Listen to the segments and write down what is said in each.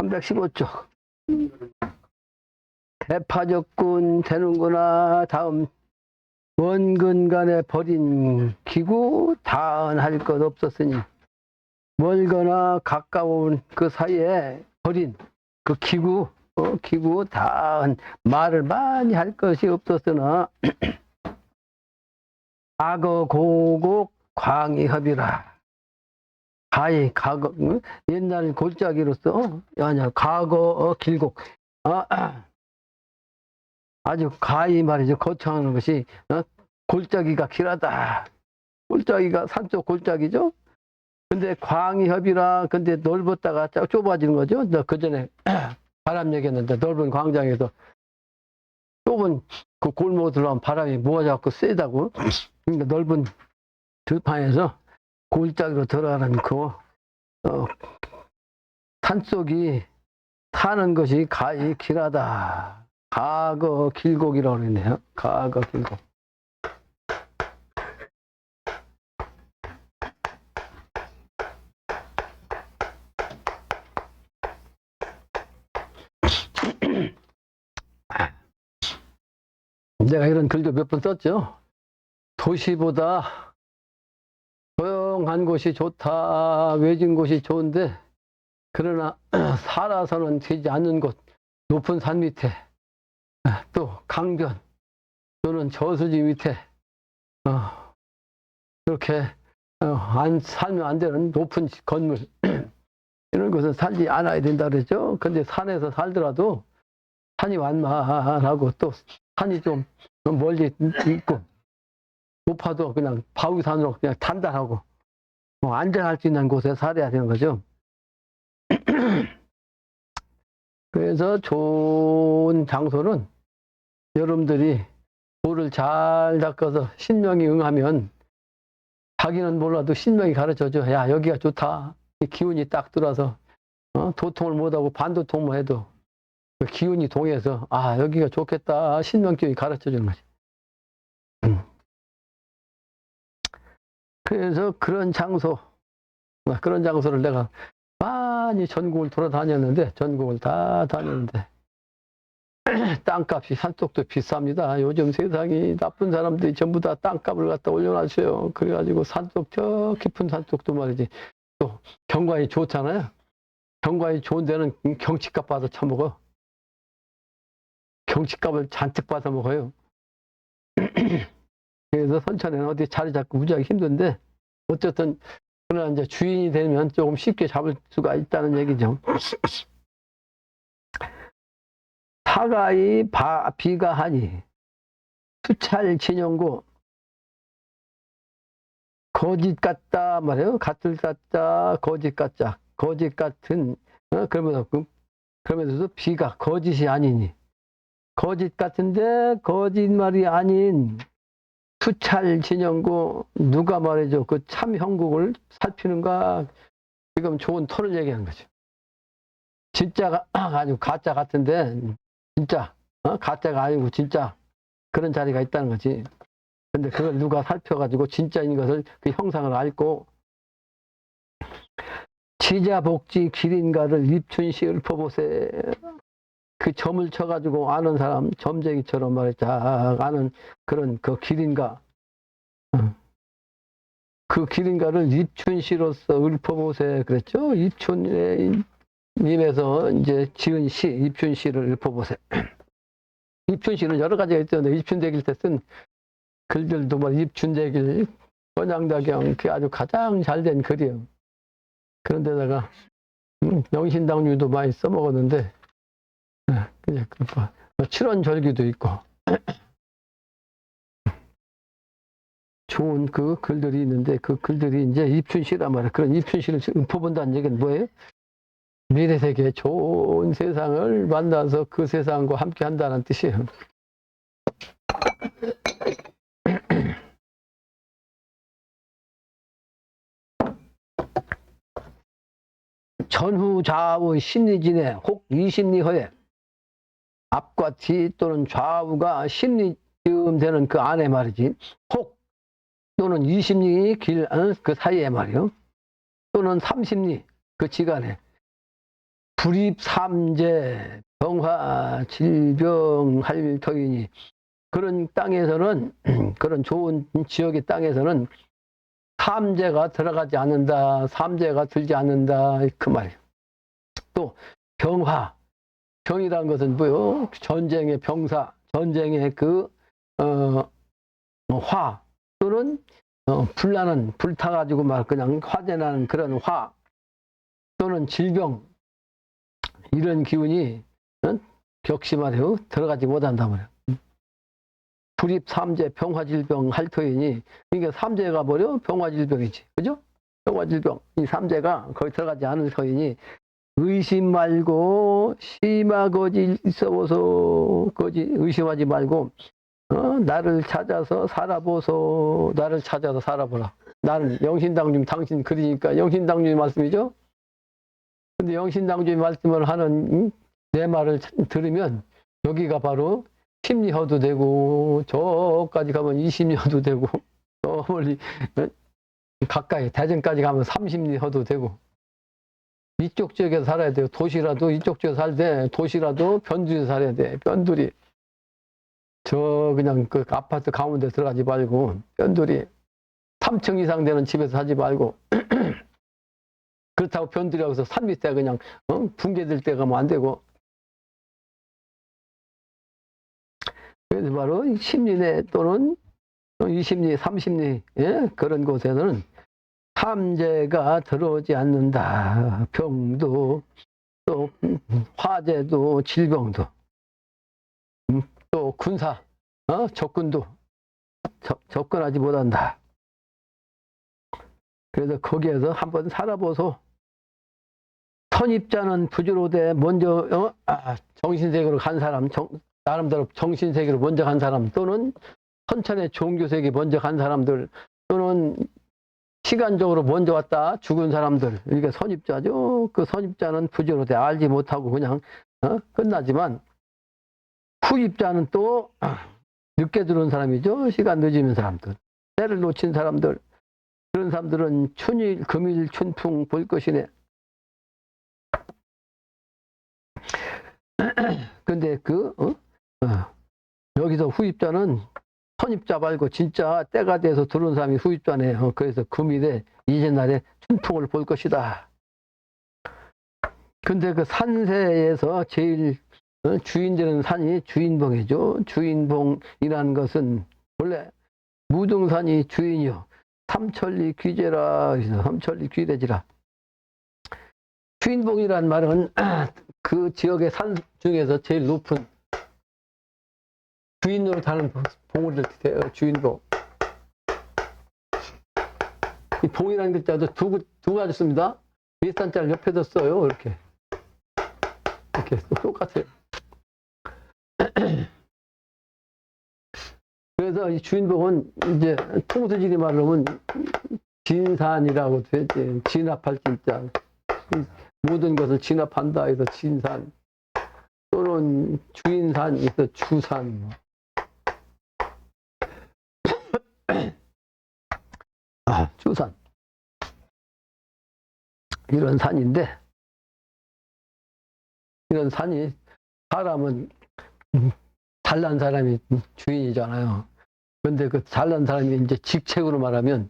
(315쪽) 대파적군 되는구나. 다음 원근간에 버린 기구 다은할 것 없었으니 멀거나 가까운 그 사이에 버린 그 기구 다은 말을 많이 할 것이 없었으나 과거 고곡 광이협이라. 과거 옛날 골짜기로서 아니야 과거 길곡 아주 가히 말이죠. 거창하는 것이 골짜기가 길하다. 골짜기가 산속 골짜기죠. 근데 광이협이라. 근데 넓었다가 좁아지는 거죠. 그 전에 바람 얘기했는데 넓은 광장에서 좁은 그 골목으로 들어가면 바람이 모아져갖고 세다고. 그러니까 넓은 들판에서 골짜기로 들어가는 그 산속이 타는 것이 가히 길하다. 과거 길곡이라고 그러네요. 과거 길곡. 내가 이런 글도 몇 번 썼죠. 도시보다 조용한 곳이 좋다. 외진 곳이 좋은데 그러나 살아서는 되지 않는 곳, 높은 산 밑에, 또 강변 또는 저수지 밑에 그렇게 살면 안 되는 높은 건물 이런 곳은 살지 않아야 된다 그랬죠. 근데 산에서 살더라도 산이 완만하고 또 산이 좀 멀리 있고 높아도 그냥 바위산으로 그냥 단단하고 안전할 수 있는 곳에 살아야 되는 거죠. 그래서 좋은 장소는 여러분들이 돌을 잘 닦아서 신명이 응하면 자기는 몰라도 신명이 가르쳐줘. 야, 여기가 좋다. 기운이 딱 들어와서 도통을 못하고 반도통만 해도 그 기운이 동해서 여기가 좋겠다. 신명기운이 가르쳐주는 거지. 그래서 그런 장소를 내가 많이 전국을 돌아다녔는데 전국을 다 다녔는데 땅값이 산속도 비쌉니다. 요즘 세상이 나쁜 사람들이 전부 다 땅값을 갖다 올려놨어요. 그래가지고 산속 저 깊은 산속도 말이지 또 경관이 좋잖아요. 경관이 좋은 데는 경치값 받아 처먹어. 경치값을 잔뜩 받아 먹어요. 그래서 선천에는 어디 자리 잡고 무지하게 힘든데 어쨌든 그러나 이제 주인이 되면 조금 쉽게 잡을 수가 있다는 얘기죠. 사가이 비가 하니 수찰 진영고 거짓 같다 말이에요. 같을 같다 거짓 같자 거짓 같은 그러면서도 비가 거짓이 아니니 거짓 같은데 거짓말이 아닌 수찰 진영고 누가 말이죠. 그 참 형국을 살피는가. 지금 좋은 토를 얘기하는 거죠. 진짜가 아니고 가짜 같은데 진짜 가짜가 아니고 진짜 그런 자리가 있다는 거지. 근데 그걸 누가 살펴가지고 진짜인 것을 그 형상을 알고 지자복지 길인가를 입춘시 읊어보세. 그 점을 쳐가지고 아는 사람 점쟁이처럼 말이죠. 아는 그런 그 길인가. 그 길인가를 입춘시로서 읊어보세 그랬죠. 입춘님에서 이제 지은 시 입춘시를 읊어보세. 입춘시는 여러 가지가 있었는데 입춘대길 때 쓴 글들도 뭐 입춘대길, 권양다경 그 아주 가장 잘된 글이에요. 그런데다가 영신당류도 많이 써먹었는데 그냥 칠원절기도 있고 좋은 그 글들이 있는데 그 글들이 이제 입춘시란 말이에요. 그런 입춘시를 읊어본다는 얘기는 뭐예요? 미래 세계 좋은 세상을 만나서 그 세상과 함께 한다는 뜻이에요. 전후 좌우 심리진에 혹 이심리허에 앞과 뒤 또는 좌우가 심리쯤 되는 그 안에 말이지 혹 또는 이심리 길 그 사이에 말이요. 또는 삼십리 그 지간에 불입 삼재 병화 질병 할 터이니 그런 땅에서는 그런 좋은 지역의 땅에서는 삼재가 들어가지 않는다. 삼재가 들지 않는다. 그 말이에요. 또 병화 병이라는 것은 뭐요? 전쟁의 병사, 전쟁의 화 또는 불나는 불타가지고 막 그냥 화재나는 그런 화 또는 질병 이런 기운이 격시 말이요 들어가지 못한다 말이에요. 불입 삼재 병화질병 할터이니 이게 삼재가 뭐려? 병화질병이지, 그죠? 병화질병 이 삼재가 거기 들어가지 않은 터이니 의심 말고 심하거지 있어보소. 거지 의심하지 말고 나를 찾아서 살아보소. 나를 찾아서 살아보라. 나는 영신당중 당신 그러니까 영신당중의 말씀이죠. 근데 영신당중의 말씀을 하는 내 말을 들으면 여기가 바로 심리허도 되고 저까지 가면 20리허도 되고 저 멀리 가까이 대전까지 가면 30리허도 되고 이쪽 지역에서 살아야 돼요. 도시라도 이쪽 지역에 살되 도시라도 변두리에 살아야 돼. 변두리. 저 그냥 그 아파트 가운데 들어가지 말고 변두리 3층 이상 되는 집에서 살지 말고 그렇다고 변두리라고 해서 산 밑에 그냥 붕괴될 때 가면 안 되고 그래서 바로 심리내 또는 20리, 30리 예? 그런 곳에는 삼재가 들어오지 않는다. 병도 또 화재도 질병도 또 군사 적군도 접근하지 못한다. 그래서 거기에서 한번 살아보소. 선입자는 부지로되 먼저 정신세계로 간 사람 나름대로 정신세계로 먼저 간 사람 또는 선천의 종교세계 먼저 간 사람들 또는 시간적으로 먼저 왔다 죽은 사람들 이게 선입자죠. 그 선입자는 부지로되 알지 못하고 그냥 끝나지만 후입자는 또 늦게 들어온 사람이죠. 시간 늦으면 사람들 때를 놓친 사람들 그런 사람들은 춘일 금일 춘풍 볼 것이네. 근데 여기서 후입자는 선입자 말고 진짜 때가 돼서 들어온 사람이 후입자네요. 그래서 금일에 이튿날에 춘풍을 볼 것이다. 근데 그 산세에서 제일 주인 되는 산이 주인봉이죠. 주인봉이라는 것은 원래 무등산이 주인이요. 삼천리 귀재라. 삼천리 귀대지라. 주인봉이란 말은 그 지역의 산 중에서 제일 높은 주인으로 다는 봉우리를 뜻해요. 주인봉. 이 봉이라는 글자도 두 가지 씁니다. 비슷한 옆에도 써요. 이렇게 똑같아요. 그래서 이 주인봉은 이제 통수지리 말하면 진산이라고 되지. 진압할 진짜. 모든 것을 진압한다 해서 진산. 또는 주인산 해서 주산. 주산. 이런 산인데, 이런 산이 사람은 잘난 사람이 주인이잖아요. 근데 그 잘난 사람이 이제 직책으로 말하면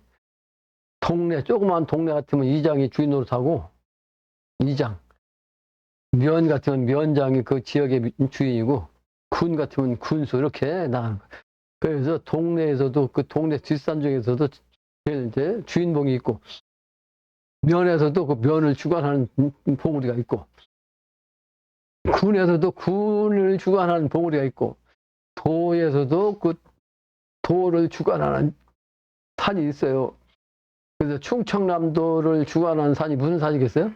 조그만 동네 같으면 이장이 주인으로 사고, 이장. 면 같으면 면장이 그 지역의 주인이고, 군 같으면 군수, 이렇게 나가는 거예요. 그래서 동네에서도 그 동네 뒷산 중에서도 이제 주인봉이 있고, 면에서도 그 면을 주관하는 봉우리가 있고, 군에서도 군을 주관하는 봉우리가 있고, 도에서도 그 도를 주관하는 산이 있어요. 그래서 충청남도를 주관하는 산이 무슨 산이겠어요?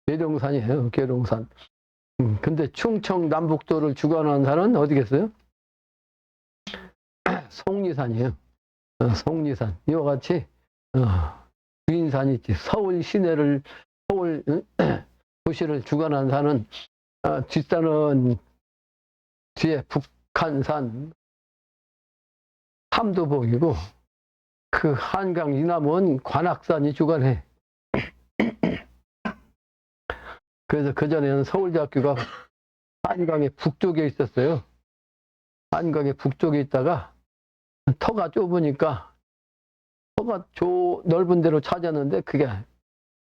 계룡산이에요. 계룡산. 근데 충청남북도를 주관하는 산은 어디겠어요? 속리산이에요. 속리산. 이와 같이 주인산이 있지. 서울 시내를 서울 도시를 주관하는 산은 뒷산은 뒤에 북한산 삼도봉이고 그 한강 이남은 관악산이 주관해. 그래서 그전에는 서울대학교가 한강의 북쪽에 있었어요. 한강의 북쪽에 있다가 터가 좁으니까 터가 넓은 데로 찾았는데 그게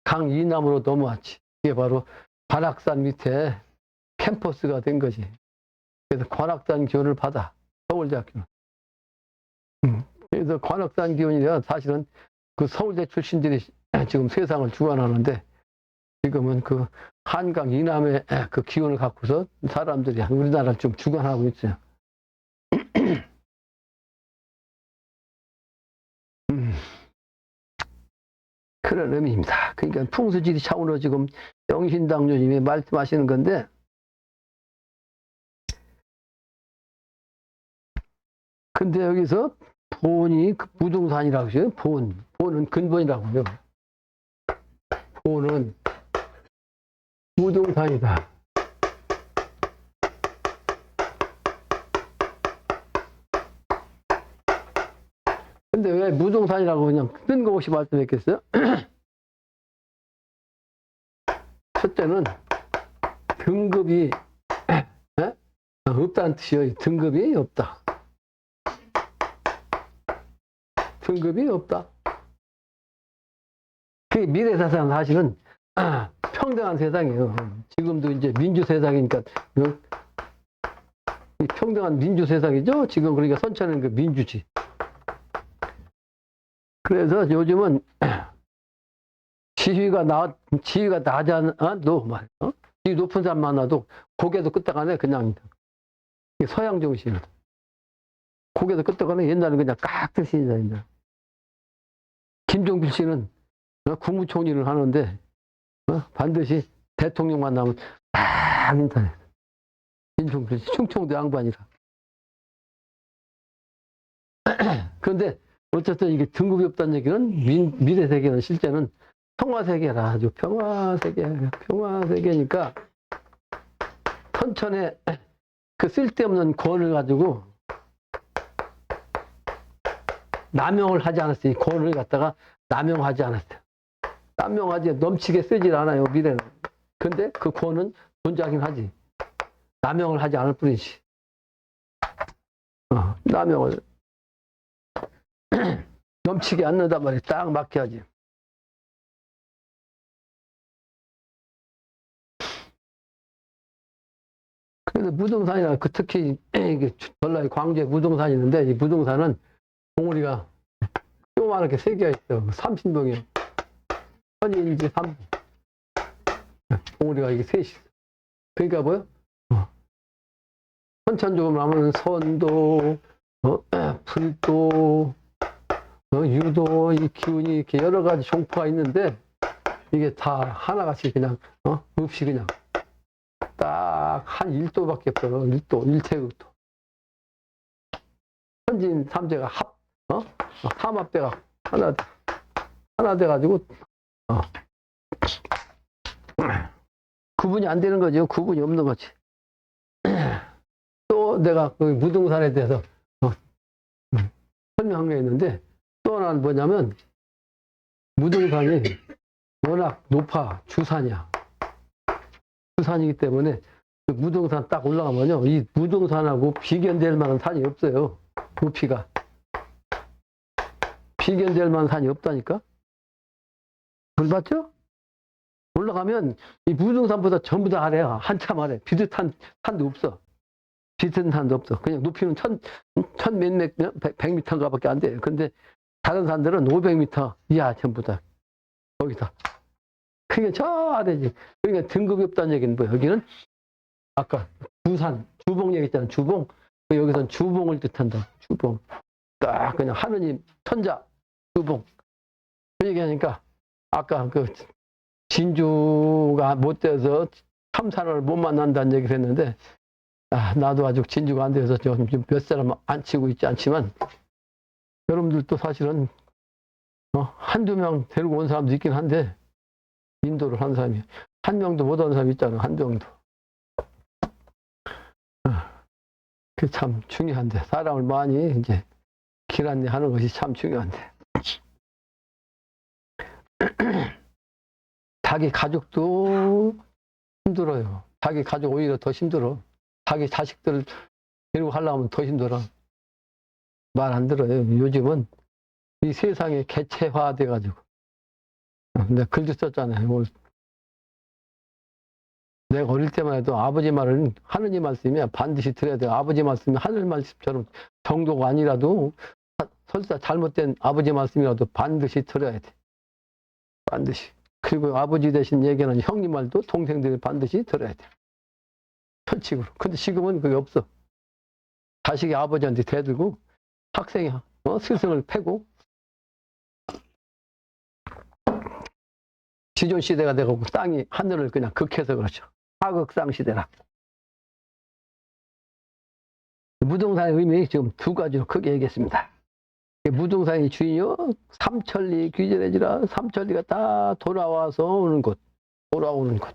강 이남으로 넘어왔지. 그게 바로 관악산 밑에 캠퍼스가 된 거지. 그래서 관악산 기운을 받아, 서울대학교는. 그래서 관악산 기운이라 사실은 그 서울대 출신들이 지금 세상을 주관하는데 지금은 그 한강 이남의 그 기운을 갖고서 사람들이 우리나라를 좀 주관하고 있어요. 그런 의미입니다. 그러니까 풍수지리 차원으로 지금 영신당조님이 말씀하시는 건데, 근데 여기서 본이 무등산이라고 해요. 본은 근본이라고요. 본은 무등산이다. 근데 왜 무등산이라고 그냥 뜬금없이 말씀했겠어요? 첫째는 등급이 없다는 뜻이에요. 등급이 없다. 등급이 없다. 그게 미래 세상 사실은 평등한 세상이에요. 지금도 이제 민주 세상이니까 평등한 민주 세상이죠. 지금 그러니까 선천은 그 민주지. 그래서 요즘은 지위가 낮아도 지위 높은 사람 만나도 고개도 끄덕하네. 그냥 서양 정신. 고개도 끄덕하네. 옛날에는 그냥 깍듯이. 김종필 씨는 국무총리를 하는데 반드시 대통령 만나면 딱 인사해. 김종필 씨 충청도 양반이라. 그런데 어쨌든 이게 등급이 없다는 얘기는 미래 세계는 실제는 평화세계라. 아주 평화세계니까 선천에 그 쓸데없는 권을 가지고 남용을 하지 않았어요. 권을 갖다가 남용하지 않았어요. 남용하지 넘치게 쓰질 않아요. 미래는. 근데 그 권은 존재하긴 하지. 남용을 하지 않을 뿐이지. 남용을 넘치게 않는단 말이야. 딱 맞게 하지. 그래서 무등산이나 특히 이게 전라의 광주에 무등산이 있는데 이 무등산은 봉우리가 조그맣게 세 개가 있어. 30봉이요. 선인지 3. 봉우리가 이게 셋이 있어. 그러니까 뭐요? 선천적으로 하면 선도, 불도, 유도, 이 기운이 이렇게 여러 가지 종포가 있는데 이게 다 하나같이 그냥 없이 그냥 딱 한 1도밖에 없어. 1도, 1태극도. 선진 3제가 삼합대가 하나 돼가지고 구분이 안 되는 거죠. 구분이 없는 거지. 또 내가 그 무등산에 대해서 설명한 게 있는데 또 하나는 뭐냐면 무등산이 워낙 높아. 주산이야. 주산이기 때문에 그 무등산 딱 올라가면요. 이 무등산하고 비견될 만한 산이 없어요. 높이가. 비견될 만한 산이 없다니까? 그걸 봤죠? 올라가면 이 무등산보다 전부 다 아래야. 한참 아래. 비슷한 산도 없어. 비슷한 산도 없어. 그냥 높이는 천 몇몇, 100m인가 밖에 안 돼. 근데 다른 산들은 500m 이하 전부 다. 거기다. 그게 저 아래지. 그러니까 등급이 없다는 얘기는 뭐야? 여기는 아까 주산, 주봉 얘기했잖아. 주봉. 여기서는 주봉을 뜻한다. 주봉. 딱 그냥 하느님, 천자, 주봉. 그 얘기하니까 아까 그 진주가 못 돼서 참사를 못 만난다는 얘기를 했는데 나도 아직 진주가 안 돼서 좀 몇 사람 안 치고 있지 않지만 여러분들도 사실은 한두 명 데리고 온 사람도 있긴 한데 인도를 한 사람이 한 명도 못 온 사람이 있잖아. 한 명도. 그게 참 중요한데 사람을 많이 이제 길 안내하는 것이 참 중요한데 자기 가족도 힘들어요. 자기 가족 오히려 더 힘들어. 자기 자식들 데리고 가려면 더 힘들어. 말 안 들어요. 요즘은 이 세상이 개체화돼가지고. 내가 글도 썼잖아요. 내가 어릴 때만 해도 아버지 말은 하느님 말씀이면 반드시 들어야 돼요. 아버지 말씀이 하늘 말씀처럼 정도가 아니라도 설사 잘못된 아버지 말씀이라도 반드시 들어야 돼. 반드시. 그리고 아버지 대신 얘기하는 형님 말도 동생들이 반드시 들어야 돼. 철칙으로. 근데 지금은 그게 없어. 자식이 아버지한테 대들고 학생이 스승을 패고 지존 시대가 되고 땅이 하늘을 그냥 극해서 그렇죠. 하극상 시대라. 무등산의 의미 지금 두 가지로 크게 얘기했습니다. 무등산의 주인이요 삼천리 귀전해지라. 삼천리가 다 돌아와서 오는 곳. 돌아오는 곳.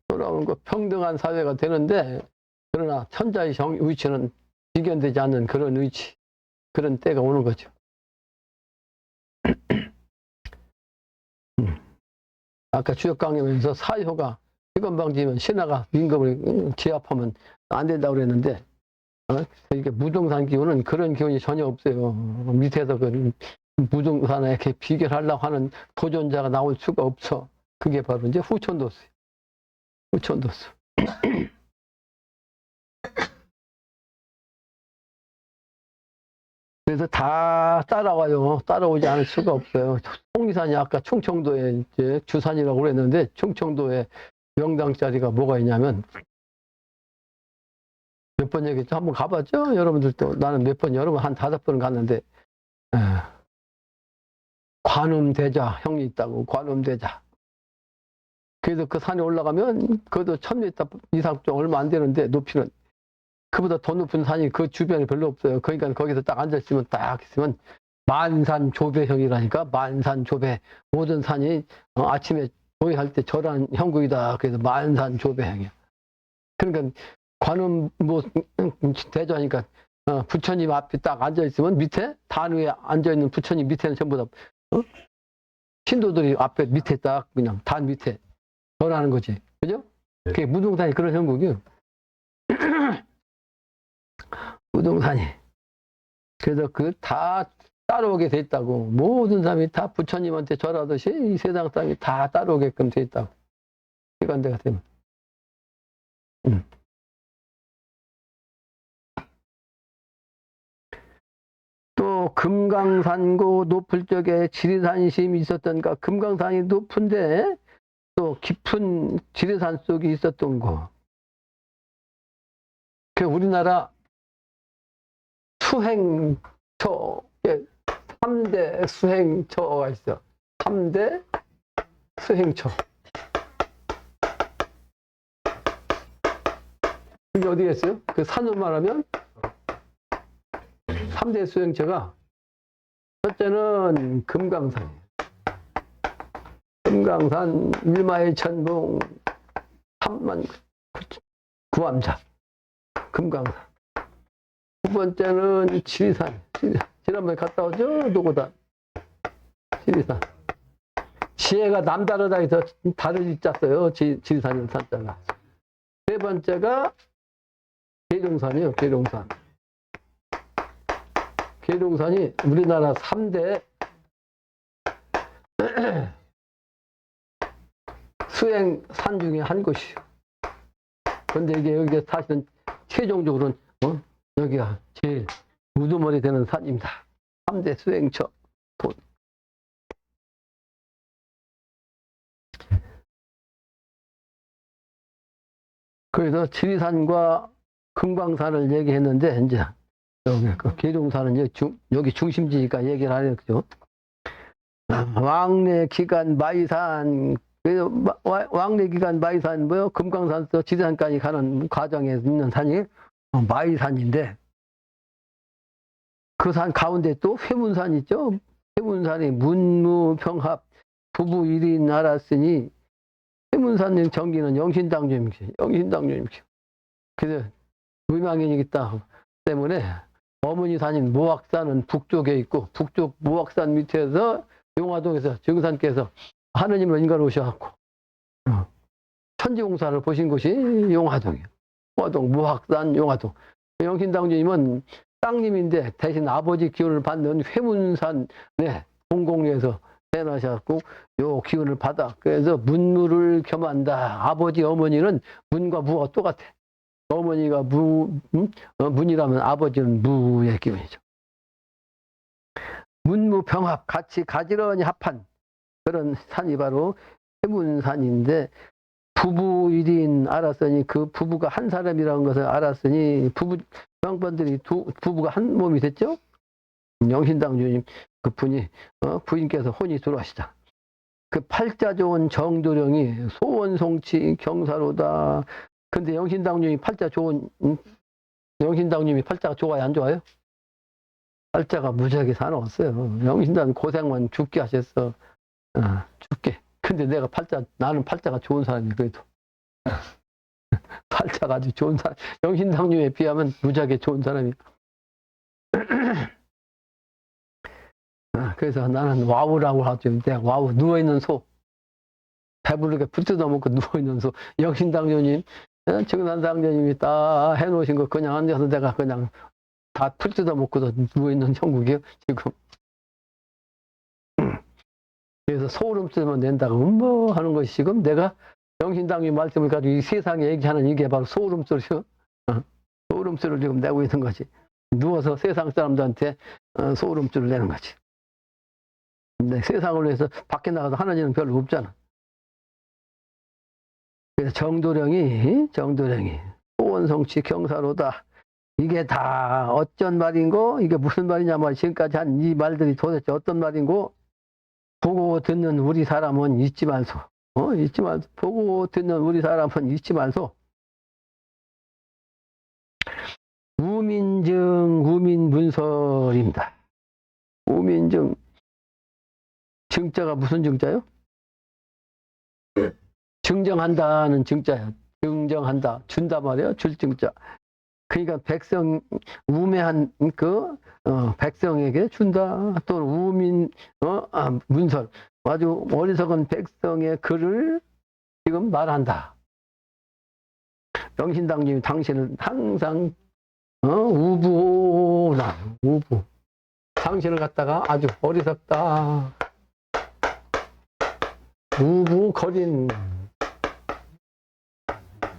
돌아오는 곳. 평등한 사회가 되는데 그러나 천자의 위치는 비견되지 않는 그런 위치. 그런 때가 오는 거죠. 아까 주역 강연에서 사효가 시건방지면 신하가 임금을 제압하면 안 된다고 그랬는데 이게 무등산 기운은 그런 기운이 전혀 없어요. 밑에서 그 무등산에 이렇게 비결하려고 하는 도전자가 나올 수가 없어. 그게 바로 이제 후천도수. 후천도수. 그래서 다 따라와요. 따라오지 않을 수가 없어요. 속리산이 아까 충청도에 이제 주산이라고 그랬는데 충청도에 명당 자리가 뭐가 있냐면 몇 번 얘기했죠. 한번 가봤죠? 여러분들도. 나는 몇 번, 여러 번, 한 5번 갔는데 관음대자 형이 있다고. 관음대자. 그래서 그 산에 올라가면 그것도 1000m 이상 좀 얼마 안 되는데 높이는 그보다 더 높은 산이 그 주변에 별로 없어요. 그러니까 거기서 딱 앉아있으면 딱 있으면 만산조배형이라니까. 만산조배. 모든 산이 아침에 조회할 때 절한 형국이다. 그래서 만산조배형이야. 그러니까 관음 뭐 대자니까 부처님 앞에 딱 앉아있으면 밑에 단 위에 앉아있는 부처님 밑에는 전부 다 신도들이 앞에 밑에 딱 그냥 단 밑에 절하는 거지. 그죠? 네. 그게 무등산이 그런 형국이요. 무등산이. 그래서 그 다 따라오게 돼 있다고. 모든 사람이 다 부처님한테 절하듯이 이 세상 사람이 다 따라오게끔 돼 있다고. 시간대가 되면. 또 금강산고 높을 적에 지리산심이 있었던가. 금강산이 높은데 또 깊은 지리산 속에 있었던 거. 그 우리나라 수행처에 3대 수행처가 있어. 3대 수행처. 이게 어디에 있어요? 그 산으로 말하면 3대 수행처가 첫째는 금강산이에요. 금강산 일마의 천봉 3만 구암자. 금강산. 두 번째는 지리산. 지난번에 갔다 오죠? 노고단. 지리산. 지혜가 남다르다 해서 다르지 짰어요. 지리산이라는 산자가. 세 번째가 계룡산이요. 계룡산. 계룡산이 우리나라 3대 수행산 중에 한 곳이요. 그런데 이게 여기가 사실은 최종적으로는 여기가 제일 우두머리 되는 산입니다. 3대 수행처. 그래서 지리산과 금강산을 얘기했는데 이제 여기 그 계룡산은 여기 중심지니까 얘기를 하겠죠. 왕래 기간 마이산. 그래서 왕래 기간 마이산 뭐요? 금강산에서 지리산까지 가는 과정에 있는 산이 마이산인데 그 산 가운데 또 회문산 있죠. 회문산이 문무평합 부부 1인 알았으니 회문산 정기는 영신당주임이죠. 영신당주임이죠. 그래서 의망인이 있다 때문에 어머니 산인 모악산은 북쪽에 있고 북쪽 모악산 밑에서 용화동에서 정산께서 하느님으로 인간을 오셔갖고 천지공사를 보신 곳이 용화동이에요. 용화동 무학산 용화동. 영신당주님은 땅님인데 대신 아버지 기운을 받는 회문산의 공공리에서 태어나셔갖고 요 기운을 받아. 그래서 문무를 겸한다. 아버지 어머니는 문과 무가 똑같아. 어머니가 문이라면 아버지는 무의 기운이죠. 문무병합 같이 가지런히 합한 그런 산이 바로 해문산인데 부부 1인 알았으니 그 부부가 한 사람이라는 것을 알았으니 부부 양반들이 부부가 한 몸이 됐죠. 영신당 주님 그분이 부인께서 혼이 들어가시다. 그 팔자 좋은 정도령이 소원송치 경사로다. 근데 영신당님이 팔자 좋은 영신당님이 팔자가 좋아요 안 좋아요? 팔자가 무지하게 사나웠어요. 영신당 고생만 죽게 하셨어. 죽게. 근데 내가 나는 팔자가 좋은 사람이 그래도 팔자가 아주 좋은 사람. 영신당님에 비하면 무지하게 좋은 사람이. 그래서 나는 와우라고 하죠. 내가 와우 누워있는 소. 배부르게 붙뜯어 먹고 누워있는 소. 영신당님이 정산당님이 다 해놓으신 거 그냥 앉아서 내가 그냥 다 풀 뜯어 먹고도 누워있는 형국이요 지금. 그래서 소름 쓰면 낸다고 뭐 하는 것이 지금 내가 영신당의 말씀을 가지고 이 세상에 얘기하는 이게 바로 소름소리요. 소름소리를 지금 내고 있는 거지. 누워서 세상 사람들한테 소름소리를 내는 거지. 근데 세상을 위해서 밖에 나가서 하는 일은 별로 없잖아. 그래서 정도령이 소원성취 경사로다. 이게 다 어쩐 말인고 이게 무슨 말이냐 말 지금까지 한 이 말들이 도대체 어떤 말인고 보고 듣는 우리 사람은 잊지 말소. 잊지 말소. 보고 듣는 우리 사람은 잊지 말소. 우민증 우민문설입니다. 우민증 증자가 무슨 증자요? 증정한다는 증자야. 증정한다. 준다 말이야. 줄 증자. 그러니까 백성 우매한 백성에게 준다. 또는 우민 문설 아주 어리석은 백성의 글을 지금 말한다. 영신당님이 당신은 항상 우부나 우부. 당신을 갖다가 아주 어리석다. 우부 거린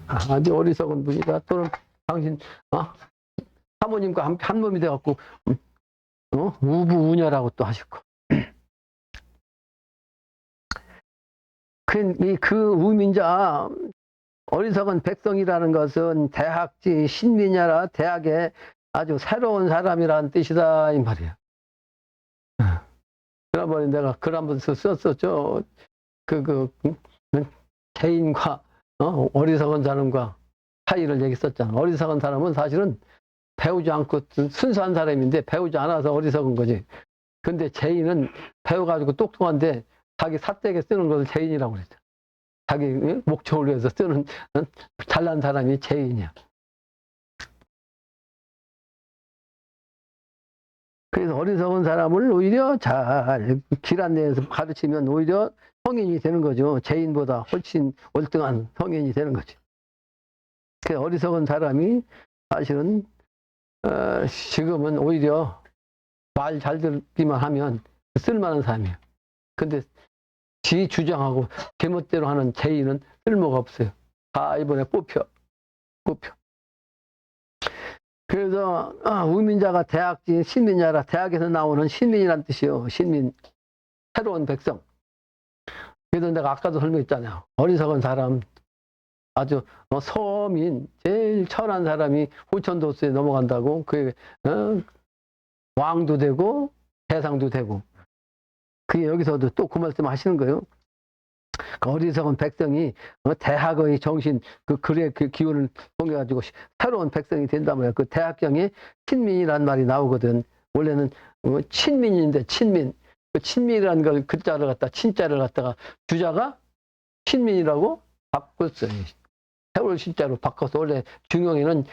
아주 어리석은 분이다. 또는 당신 사모님과 한 몸이 돼갖고 우부우녀라고 또 하셨고. 그 우민자 어리석은 백성이라는 것은 대학지 신민이라 대학에 아주 새로운 사람이라는 뜻이다 이 말이야. 그러버니 내가 글 한번 썼었죠. 개인과 어리석은 사람과 차이를 얘기했었잖아. 어리석은 사람은 사실은 배우지 않고 순수한 사람인데 배우지 않아서 어리석은 거지. 근데 죄인은 배워가지고 똑똑한데 자기 사택에 쓰는 것을 죄인이라고 그랬죠. 자기 목적을 위해서 쓰는 잘난 사람이 죄인이야. 그래서 어리석은 사람을 오히려 잘 길 안내해서 가르치면 오히려 성인이 되는 거죠. 죄인보다 훨씬 월등한 성인이 되는 거지. 그 어리석은 사람이 사실은 지금은 오히려 말 잘 듣기만 하면 쓸만한 사람이에요. 근데 지 주장하고 제멋대로 하는 죄인은 쓸모가 없어요. 다 이번에 뽑혀. 그래서 우민자가 대학지 신민이라 대학에서 나오는 신민이란 뜻이요. 신민, 새로운 백성. 그래서 내가 아까도 설명했잖아요. 어리석은 사람, 아주 서민, 제일 천한 사람이 후천도수에 넘어간다고. 그게 왕도 되고 대상도 되고. 그게 여기서도 또 그 말씀 하시는 거예요. 그 어리석은 백성이 대학의 정신, 그 글의 그 기운을 통해가지고 새로운 백성이 된다면 그 대학경에 친민이란 말이 나오거든. 원래는 친민인데 친민. 그 친민이라는 걸 글자를 갖다 친자를 갖다가 주자가 친민이라고 바꿨어요. 세월 신자로 바꿔서 원래 중용에는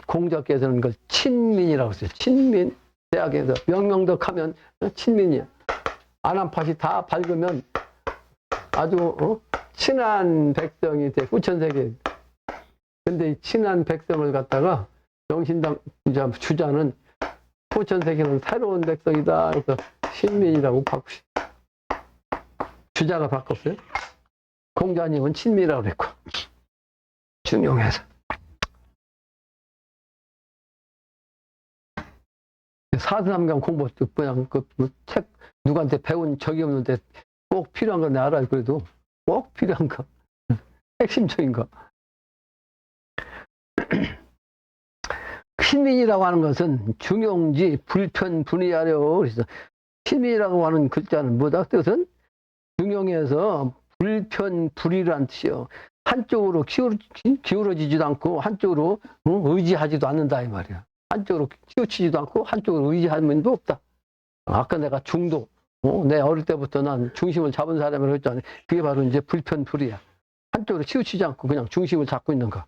공자께서는 그걸 친민이라고 했어요. 친민. 대학에서 명명덕하면 친민이야. 안암팟이 다 밝으면 아주 친한 백성이 돼. 후천세계. 근데 이 친한 백성을 갖다가 영신당 주자는 후천세계는 새로운 백성이다. 그래서 신민이라고 주자가 바꿨어요. 공자님은 친미라고 그랬고 중용해서 사서남경 공부 그냥 그 책 누구한테 배운 적이 없는데 꼭 필요한 거 내가 알아요. 그래도 꼭 필요한 거 핵심적인 거. 신민이라고 하는 것은 중용지 불편분이하려. 그래서 신민이라고 하는 글자는 뭐다? 뜻은 중용에서 불편불이라는 뜻이요. 한쪽으로 기울어지지도 않고 한쪽으로 의지하지도 않는다 이 말이야. 한쪽으로 치우치지도 않고 한쪽으로 의지하는 면도 없다. 아까 내가 중도, 내 어릴 때부터 난 중심을 잡은 사람이라고 했잖아요. 그게 바로 이제 불편불이야. 한쪽으로 치우치지 않고 그냥 중심을 잡고 있는 거.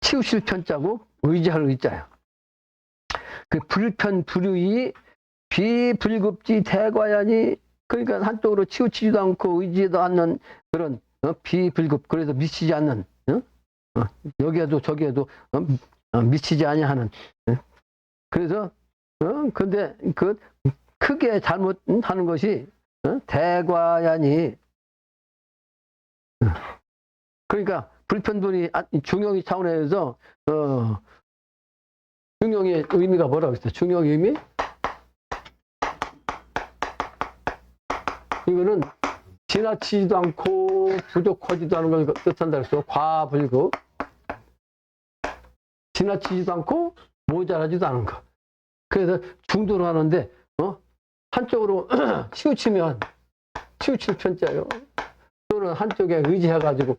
치우칠 편자고 의지할 의자야. 그 불편불의 비불급지 대과연이, 그러니까 한쪽으로 치우치지도 않고 의지도 않는 그런 비불급, 그래서 미치지 않는, 여기에도 저기에도 미치지 아니하는. 그래서 근데 그 크게 잘못하는 것이 대과연이, 그러니까 불편분이 중용이 차원에서 중용의 의미가 뭐라고 했어요? 중용의 의미? 이거는 지나치지도 않고 부족하지도 않은 걸 뜻한다 그랬어. 과불급. 지나치지도 않고 모자라지도 않은 거. 그래서 중도로 하는데 한쪽으로 치우치면 치우칠 편자예요. 또는 한쪽에 의지해가지고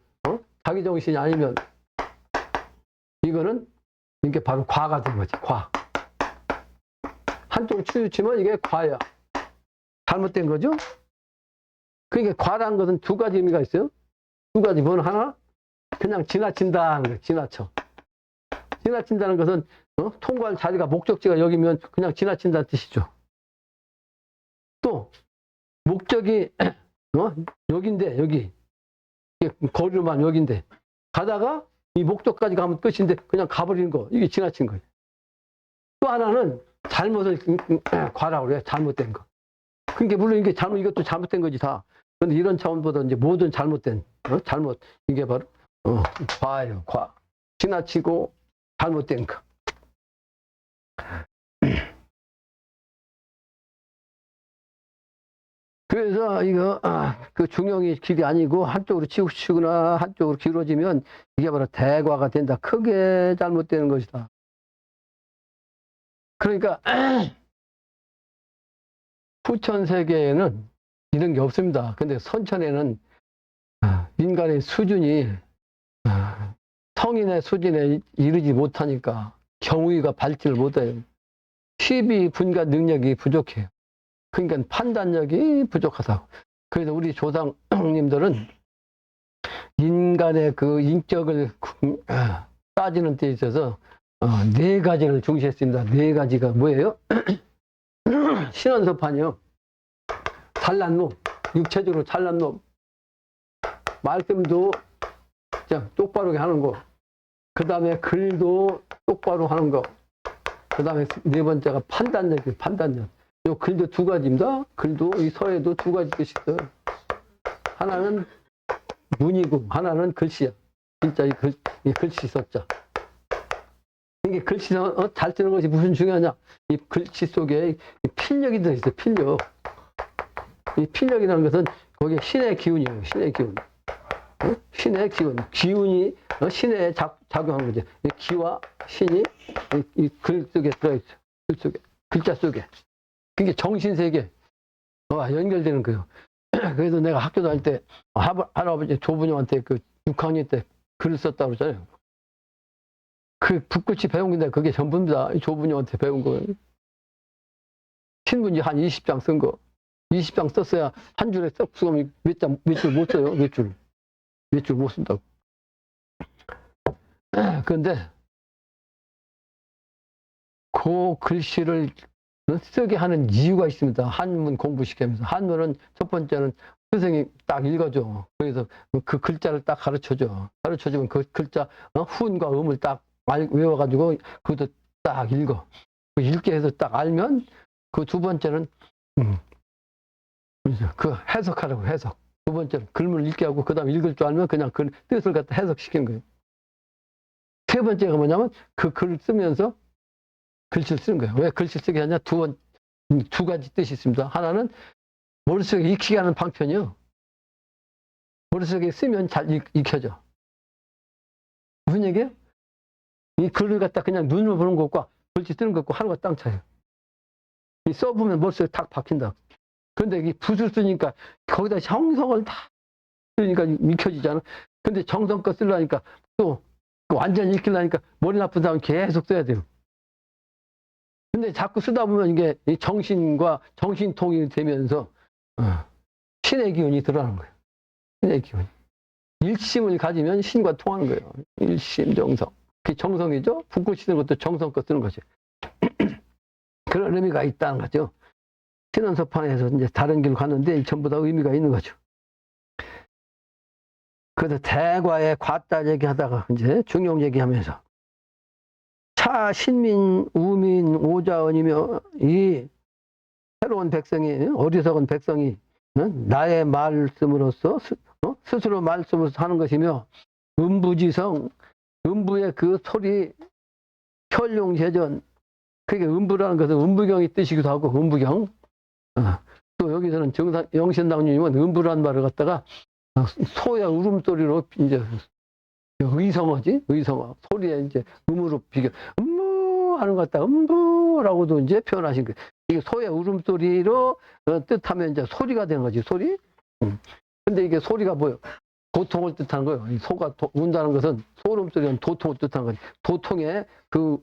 자기 정신이 아니면 이거는 이게 바로 과가 된 거지. 과. 한쪽으로 치우치면 이게 과야. 잘못된 거죠? 그러니까 과라는 것은 두 가지 의미가 있어요. 두 가지. 뭐는 하나? 그냥 지나친다는 거예요. 지나쳐. 지나친다는 것은 통과할 자리가 목적지가 여기면 그냥 지나친다는 뜻이죠. 또 목적이 여긴데 여기 거리로만 여긴데 가다가 이 목적까지 가면 끝인데 그냥 가버리는 거, 이게 지나친 거예요. 또 하나는 잘못을 과라고 그래요. 잘못된 거. 그러니까 물론 이게 이것도 잘못된 거지 다. 그런데 이런 차원보다 이제 모든 잘못된 잘못, 이게 바로 과예요. 과. 지나치고 잘못된 거. 그래서 이거 그 중용이 길이 아니고 한쪽으로 치우치거나 한쪽으로 기울어지면 이게 바로 대과가 된다. 크게 잘못되는 것이다. 그러니까 후천세계에는 이런 게 없습니다. 근데 선천에는 인간의 수준이 성인의 수준에 이르지 못하니까 경의가 밝지를 못해요. 시비 분간 능력이 부족해요. 그러니까 판단력이 부족하다고. 그래서 우리 조상님들은 인간의 그 인격을 따지는 데 있어서 네 가지를 중시했습니다. 네 가지가 뭐예요? 신원섭판이요. 잘난 놈, 육체적으로 잘난 놈, 말씀도 똑바르게 하는 거, 그 다음에 글도 똑바로 하는 거, 그 다음에 네 번째가 판단력이에요. 판단력. 요 글도 두 가지입니다. 글도 이 서에도 두 가지 뜻이 있어요. 하나는 문이고 하나는 글씨야. 진짜 이 글씨 썼자. 이게 글씨 잘 쓰는 것이 무슨 중요하냐? 이 글씨 속에 이 필력이 들어있어요. 필력. 이 필력이라는 것은 거기에 신의 기운이에요. 신의 기운. 신의 기운. 기운이 신에 작용하는 거죠. 이 기와 신이 이 글 속에 들어있어요. 글 속에. 글자 속에. 그게 정신세계 연결되는 거예요. 그래서 내가 학교 다닐 때 할아버지 조부님한테 그 6학년 때 글을 썼다고 그러잖아요. 그 붓글씨 배운 건데 그게 전부입니다. 조부님한테 배운 거예요. 신문지 한 20장 쓴 거. 20장 썼어야 한 줄에 썩 수가면 몇 줄 못 써요. 몇 줄 못 쓴다고. 그런데 그 글씨를 쓰게 하는 이유가 있습니다. 한문 공부시키면서. 한문은 첫 번째는 선생님이 딱 읽어줘. 그래서 그 글자를 딱 가르쳐줘. 가르쳐주면 그 글자, 훈과 음을 딱 외워가지고 그것도 딱 읽어. 읽게 해서 딱 알면 그 두 번째는, 그 해석하라고, 해석. 두 번째는 글문을 읽게 하고 그 다음에 읽을 줄 알면 그냥 그 뜻을 갖다 해석시키는 거예요. 세 번째가 뭐냐면 그 글을 쓰면서 글씨를 쓰는 거예요. 왜 글씨 쓰게 하냐? 두 가지 뜻이 있습니다. 하나는 머릿속에 익히게 하는 방편이요. 머릿속에 쓰면 잘 익혀져. 무슨 얘기예요? 이 글을 갖다 그냥 눈으로 보는 것과 글씨 쓰는 것과 하루가 땅 차이요. 이 써보면 머릿속에 탁 박힌다. 그런데 이 붓을 쓰니까 거기다 정성을 다 쓰니까 익혀지잖아. 근데 정성껏 쓰려니까 또 완전히 익히려니까 머리 나쁜 사람은 계속 써야 돼요. 근데 자꾸 쓰다 보면 이게 정신과 정신통일이 되면서 신의 기운이 드러나는 거예요. 신의 기운. 일심을 가지면 신과 통하는 거예요. 일심 정성. 그게 정성이죠. 붓고 쓰는 것도 정성껏 쓰는 거죠. 그런 의미가 있다는 거죠. 신원서판에서 이제 다른 길로 갔는데 전부 다 의미가 있는 거죠. 그래서 대과에 과따 얘기하다가 이제 중용 얘기하면서 차 신민 우민 오자언이며 이 새로운 백성이 어리석은 백성이 나의 말씀으로써 스스로 말씀으로써 하는 것이며 음부지성 음부의 그 소리 혈룡제전 그게 음부라는 것은 음부경이 뜻이기도 하고 음부경 또 여기서는 영신당님은 음부라는 말을 갖다가 소야 울음소리로 이제 의성어지 의성어 소리에 이제 음으로 비교 음부 하는 것 같다 음부라고도 이제 표현하신 거예요. 이게 소의 울음소리로 뜻하면 이제 소리가 되는 거지 소리. 근데 이게 소리가 뭐예요? 고통을 뜻하는 거예요. 이 소가 운다는 것은 소름소리는 도통을 뜻하는 거지. 도통의 그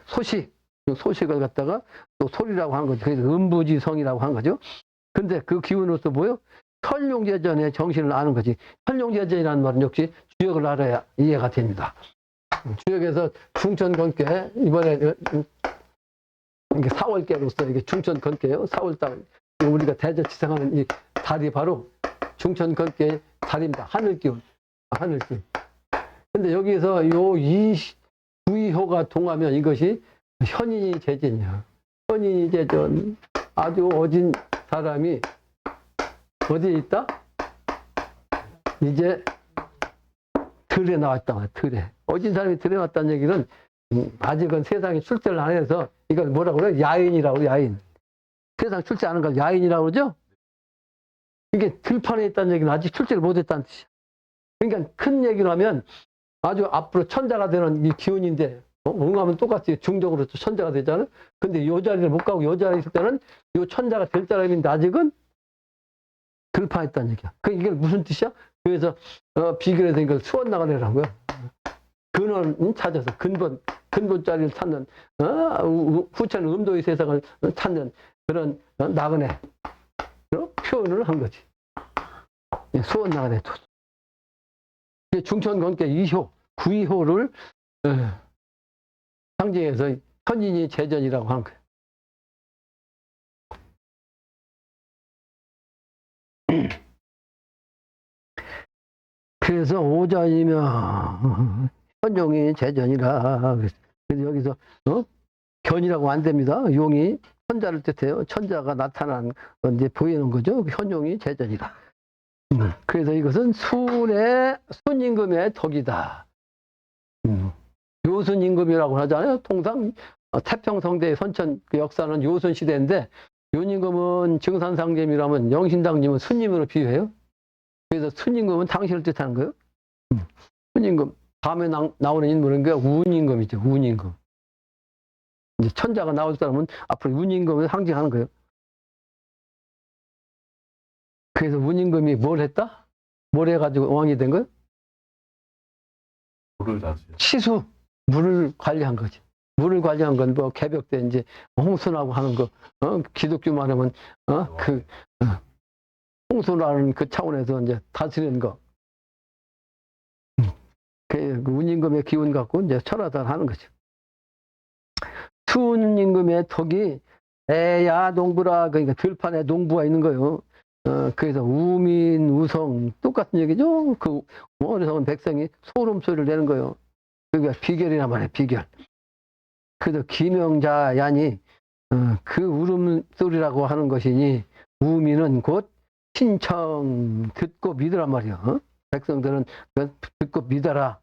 소식을 갖다가 또 소리라고 하는 거죠. 그래서 음부지성이라고 하는 거죠. 근데 그 기운으로서 뭐예요? 현룡제전의 정신을 아는 거지. 현룡제전이라는 말은 역시 주역을 알아야 이해가 됩니다. 주역에서 충천건께 이번에 이게 4월께로서 이게 충천건께요. 4월달 우리가 대저치상하는 이 달이 바로 충천건께 달입니다. 하늘기운, 하늘기운. 근데 여기서 요 구이호가 동하면 이것이 현인이 제전이야. 현인이 제전. 아주 어진 사람이 어디에 있다? 이제 들에 나왔다. 들에. 어진 사람이 들에 나왔다는 얘기는 아직은 세상에 출세를 안 해서 이걸 뭐라고 그래요? 야인이라고 야인. 세상 출세 안 한 걸 야인이라고 그러죠? 이게 들판에 있다는 얘기는 아직 출세를 못 했다는 뜻이야. 그러니까 큰 얘기로 하면 아주 앞으로 천자가 되는 이 기운인데 응하면 똑같이 중적으로 천자가 되잖아요. 근데 요 자리를 못 가고 요 자리에 있을 때는 요 천자가 될 사람인데 아직은 들판에 있다는 얘기야. 이게 무슨 뜻이야? 그래서 비결해서 이걸 수원 나가려라고요. 근원 찾아서 근본 자리를 찾는 후천 음도의 세상을 찾는 그런 나그네 표현을 한 거지. 수원 나그네 중천건께 2호, 9호를 상징해서 현인이 제전이라고 하는 거예요. 그래서 오전이며 현용이 제전이라. 그래서 여기서 견이라고 안 됩니다. 용이 천자를 뜻해요. 천자가 나타난 이제 보이는 거죠. 현용이 제전이라. 그래서 이것은 순임금의 덕이다. 요순임금이라고 하잖아요. 통상 태평성대의 선천 그 역사는 요순 시대인데 요임금은 증산상제임이라면 영신당님은 순임으로 비유해요. 그래서 순임금은 당신을 뜻하는 거예요. 순임금 다음에 나오는 인물은 그 운임금이죠. 운임금. 이제 천자가 나올 사람은 앞으로 운임금을 상징하는 거예요. 그래서 운임금이 뭘 했다? 뭘 해가지고 왕이 된 거예요? 시수, 물을 관리한 거지. 물을 관리한 건 뭐 개벽 때 이제 홍수나고 하는 거, 기독교 말하면 홍수나는 그 차원에서 이제 다스리는 거. 그 운임금의 기운 갖고 이제 철화단 하는 거죠. 수운임금의 덕이 애야 농부라 그러니까 들판에 농부가 있는 거예요. 그래서 우민 우성 똑같은 얘기죠. 그 어리석은 백성이 소름 소리를 내는 거예요. 그게 비결이란 말이에요. 비결. 그래서 기명자야니 그 울음소리라고 하는 것이니 우민은 곧 신청 듣고 믿으란 말이에요. 백성들은 듣고 믿어라.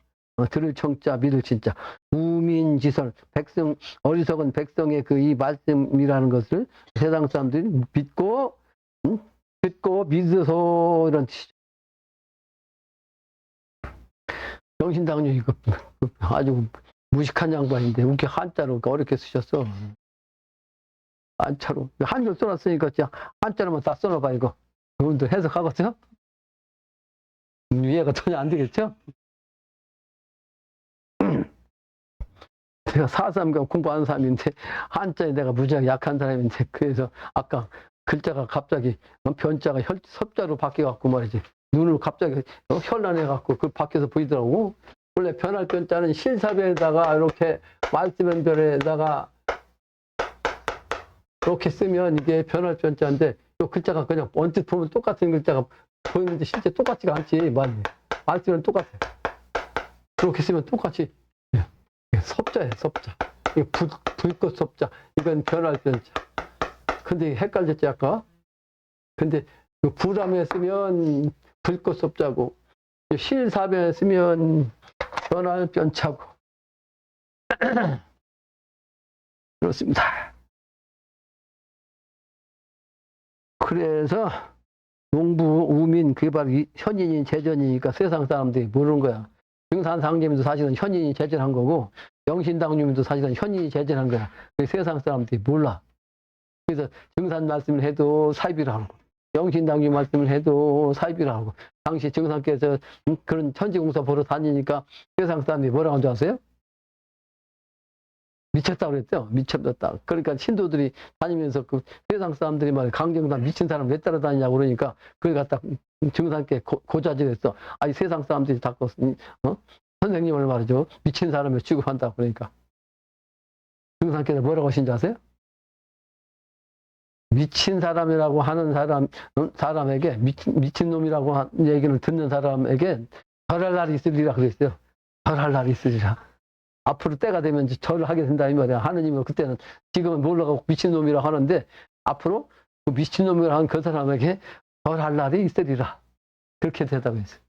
들을 청자 믿을 진짜 우민지설 백성 어리석은 백성의 그 이 말씀이라는 것을 세상 사람들이 믿고 듣고 믿어서 이런 뜻이죠. 정신당뇨 이거 아주 무식한 양반인데 이렇게 한자로 어렵게 쓰셨어. 한자로 한줄 써놨으니까 한자로만 다 써놔봐 이거. 여러분들 해석하겠어요? 이해가 전혀 안 되겠죠? 제가 4.3가 공부하는 사람인데 한자에 내가 무지하게 약한 사람인데 그래서 아까 글자가 갑자기 변자가 섭자로 바뀌어갖고 말이지 눈을 갑자기 현란해갖고 그 바뀌어서 보이더라고. 원래 변할 변자는 실사변에다가 이렇게 말씀변별에다가 이렇게 쓰면 이게 변할 변자인데 이 글자가 그냥 언뜻 보면 똑같은 글자가 보이는데 실제 똑같지가 않지. 말씀은 똑같아. 그렇게 쓰면 똑같이 섭자예요. 섭자. 이거 불꽃 섭자. 이건 변할 변자. 근데 헷갈렸지 아까. 근데 불암에 쓰면 불꽃 섭자고 실사변에 쓰면 변할 변차고 그렇습니다. 그래서 농부 우민 그게 바로 현인이 재전이니까 세상 사람들이 모르는 거야. 증산상제민도 사실은 현인이 제전한 거고 영신당류민도 사실은 현인이 제전한 거야. 세상 사람들이 몰라. 그래서 증산 말씀을 해도 사입이라 하고 영신당류 말씀을 해도 사입이라 하고 당시 증산께서 그런 천지공사 보러 다니니까 세상 사람들이 뭐라고 한 줄 아세요? 미쳤다고 그랬죠? 미쳤다. 그러니까 신도들이 다니면서 그 세상 사람들이 말 강정당 미친 사람 왜 따라다니냐고 그러니까 그걸 갖다 증산께 고자질했어. 아니 세상 사람들이 자꾸 선생님을 말이죠. 미친 사람을 취급한다고 그러니까. 증산께서 뭐라고 하신 줄 아세요? 미친 사람이라고 하는 사람에게 미친놈이라고 하는 얘기를 듣는 사람에게 절할 날이 있으리라 그랬어요. 절할 날이 있으리라. 앞으로 때가 되면 절을 하게 된다 이 말이야. 하느님은 그때는 지금은 몰라가고 미친놈이라고 하는데 앞으로 그 미친놈이라고 하는 그 사람에게 절할 날이 있으리라. 그렇게 대답했어요.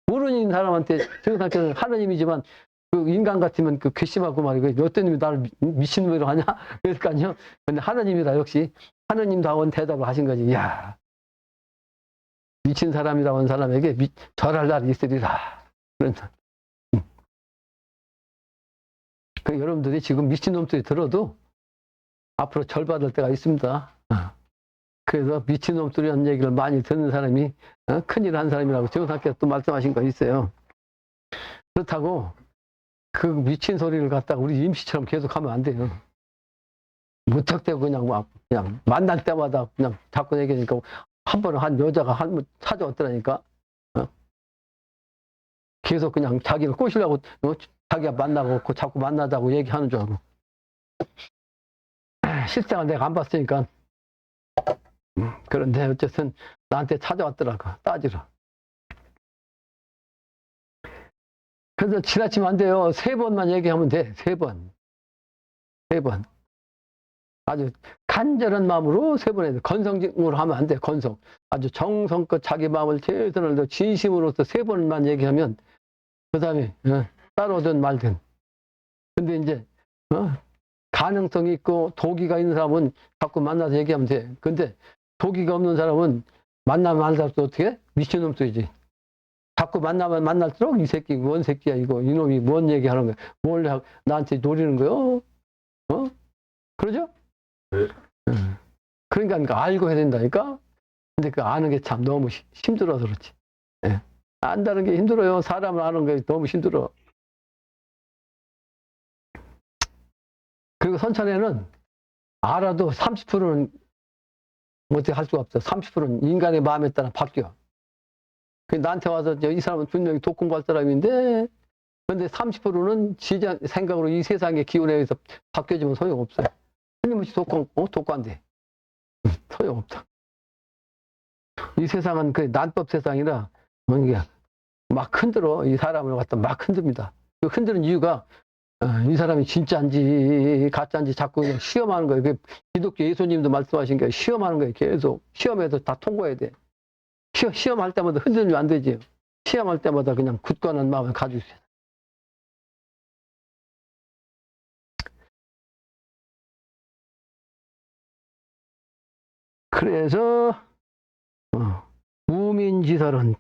모르는 사람한테 정상께서는 하느님이지만 그 인간 같으면 그 괘씸하고 말이고 어떤 놈이 나를 미친놈이라고 하냐? 그러니까요. 근데 하느님이다 역시 하느님다운 대답을 하신 거지. 이야, 미친 사람이라고 하는 사람에게 절할 날이 있으리라. 그런다. 그 여러분들이 지금 미친놈들이 들어도 앞으로 절받을 때가 있습니다. 그래서 미친놈들이라는 얘기를 많이 듣는 사람이 큰일 한 사람이라고 정상께서 또 말씀하신 거 있어요. 그렇다고 그 미친 소리를 갖다가 우리 임시처럼 계속 하면 안 돼요. 무턱대고 그냥 만날 때마다 그냥 자꾸 얘기하니까 한 번은 한 여자가 한 번 찾아왔더라니까. 계속 그냥 자기를 꼬시려고 자기가 만나고 자꾸 만나자고 얘기하는 줄 알고. 실상은 내가 안 봤으니까. 그런데 어쨌든 나한테 찾아왔더라고. 따지러. 그래서 지나치면 안 돼요. 3번만 얘기하면 돼. 3번. 3번. 아주 간절한 마음으로 3번 해야 돼. 건성으로 하면 안 돼. 건성. 아주 정성껏 자기 마음을 최선을 진심으로서 3번만 얘기하면 그 다음에 따로든 말든. 근데 이제 가능성이 있고 도기가 있는 사람은 자꾸 만나서 얘기하면 돼. 근데 도기가 없는 사람은 만나면 만날수록 어떻게 해? 미친놈들이지. 자꾸 만나면 만날수록 이 새끼 뭔 새끼야 이거 이놈이 뭔 얘기하는 거야. 뭘 나한테 노리는 거요? 그러죠? 네. 그러니까 알고 해야 된다니까. 근데 그 아는 게 참 너무 힘들어서 그렇지. 네. 안다는 게 힘들어요. 사람을 아는 게 너무 힘들어. 그리고 선천에는 알아도 30%는 어떻게 할 수가 없어. 30%는 인간의 마음에 따라 바뀌어. 나한테 와서 이 사람은 분명히 독공부할 사람인데 근데 30%는 지자 생각으로 이 세상의 기운에 의해서 바뀌어지면 소용없어요. 틀림없이 독관돼. 소용없다. 이 세상은 그 난법 세상이라 이게 막 흔들어. 이 사람을 갖다 막 흔듭니다. 그 흔드는 이유가 이 사람이 진짜인지 가짜인지 자꾸 그냥 시험하는 거예요. 그 기독교 예수님도 말씀하신 게 시험하는 거예요. 계속 시험에서 다 통과해야 돼. 시험할 때마다 흔들면 안 되지. 시험할 때마다 그냥 굳건한 마음을 가지고 있어요. 그래서 우민지설은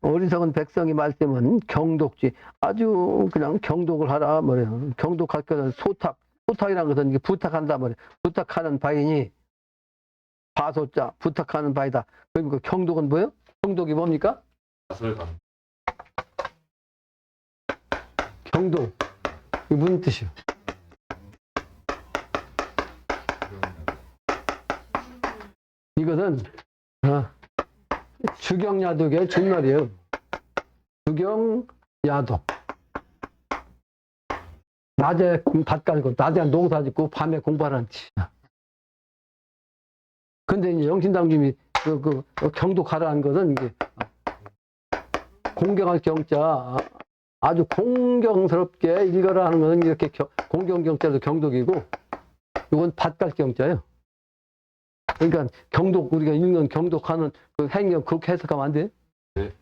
어리석은 백성이 말씀은 경독지. 아주 그냥 경독을 하라 말이에요. 경독할 것은 소탁이라는 것은 이게 부탁한다 말이에요. 부탁하는 바이니 바소자 부탁하는 바이다. 그러니까 경독은 뭐예요? 경독이 뭡니까? 경독. 이게 무슨 뜻이에요? 이것은 주경야독의 준말이에요. 주경야독. 낮에 밭 깔고 낮에 농사 짓고 밤에 공부하라는 뜻이야. 근데 이제 영신당님이 경독하라는 것은 이게 공경할 경자 아주 공경스럽게 읽어라 하는 것은 이렇게 공경경자도 경독이고 이건 밭 깔 경자예요. 그러니까 경독 우리가 읽는 경독하는 그 행령 그렇게 해석하면 안 돼? 네.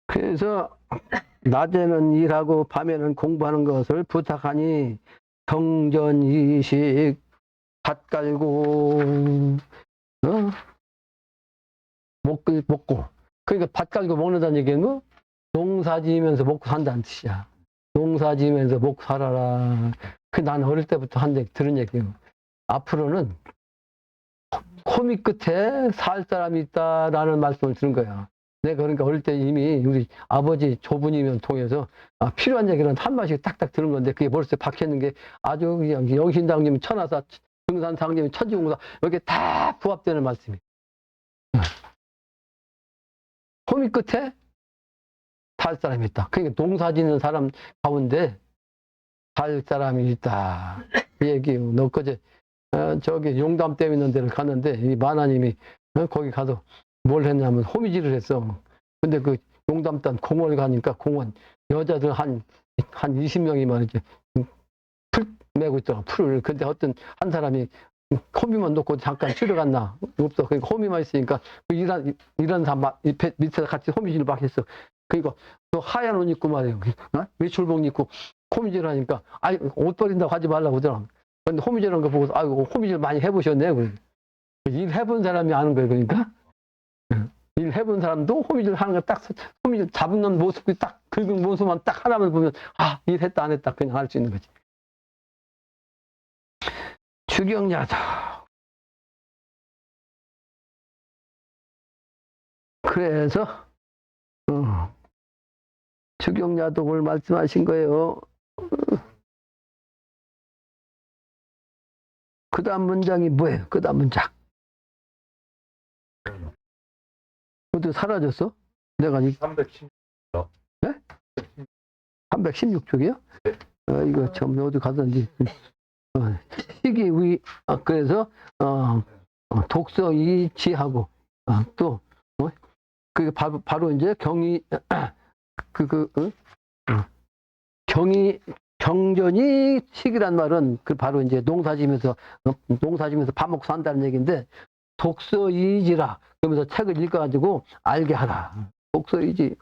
그래서 낮에는 일하고 밤에는 공부하는 것을 부탁하니 경전이식 밭 깔고 먹고 그러니까 밭 깔고 먹는다는 얘기는 거 농사 지으면서 먹고 산다는 뜻이야. 농사 지으면서 먹고 살아라. 난 어릴 때부터 들은 얘기예요. 앞으로는 호미 끝에 살 사람이 있다라는 말씀을 들은 거야. 내가 그러니까 어릴 때 이미 우리 아버지 조부님을 통해서 필요한 얘기는 한 마디씩 딱딱 들은 건데 그게 머릿속에 박혀있는 게 아주 그냥 영신당님, 천하사, 등산상님, 천지공사 이렇게 다 부합되는 말씀이에요. 호미 끝에 살 사람이 있다. 그러니까 농사 짓는 사람 가운데 살 사람이 있다. 이 얘기예요. 너 그제 저기 용담댐 있는 데를 갔는데 이 만화님이 거기 가서 뭘 했냐면 호미질을 했어. 근데 그 용담댐 공원을 가니까 공원 여자들 한 20명이 말이지 풀 메고 있더라. 풀을. 근데 어떤 한 사람이 호미만 놓고 잠깐 쉬러 갔나? 없어. 그러니까 호미만 있으니까 이런 사람 밑에서 같이 호미질을 막 했어. 그러니까 또 하얀 옷 입고 말이에요. 외출복 입고 호미질 하니까 옷 버린다고 하지 말라고 그러더라. 근데 호미질하는 거 보고서 아이고 호미질 많이 해보셨네. 일 해본 사람이 아는 거예요. 그러니까 일 해본 사람도 호미질 하는 거 딱 호미질 잡는 모습이 딱 긁은 모습만 딱 하나만 보면 일 했다 안 했다 그냥 알 수 있는 거지. 주경야독. 그래서 주경야독을 말씀하신 거예요. 그 다음 문장이 뭐예요? 그 다음 문장. 어디 사라졌어? 내가 316쪽. 네? 316쪽이요? 네. 이거 참 어디 가든지. 시기위, 그래서, 독서이지하고, 또, 그게 바로 이제 경전이 시기란 말은 바로 이제 농사 지면서 밥 먹고 산다는 얘기인데, 독서이지라. 그러면서 책을 읽어가지고 알게 하라. 독서이지.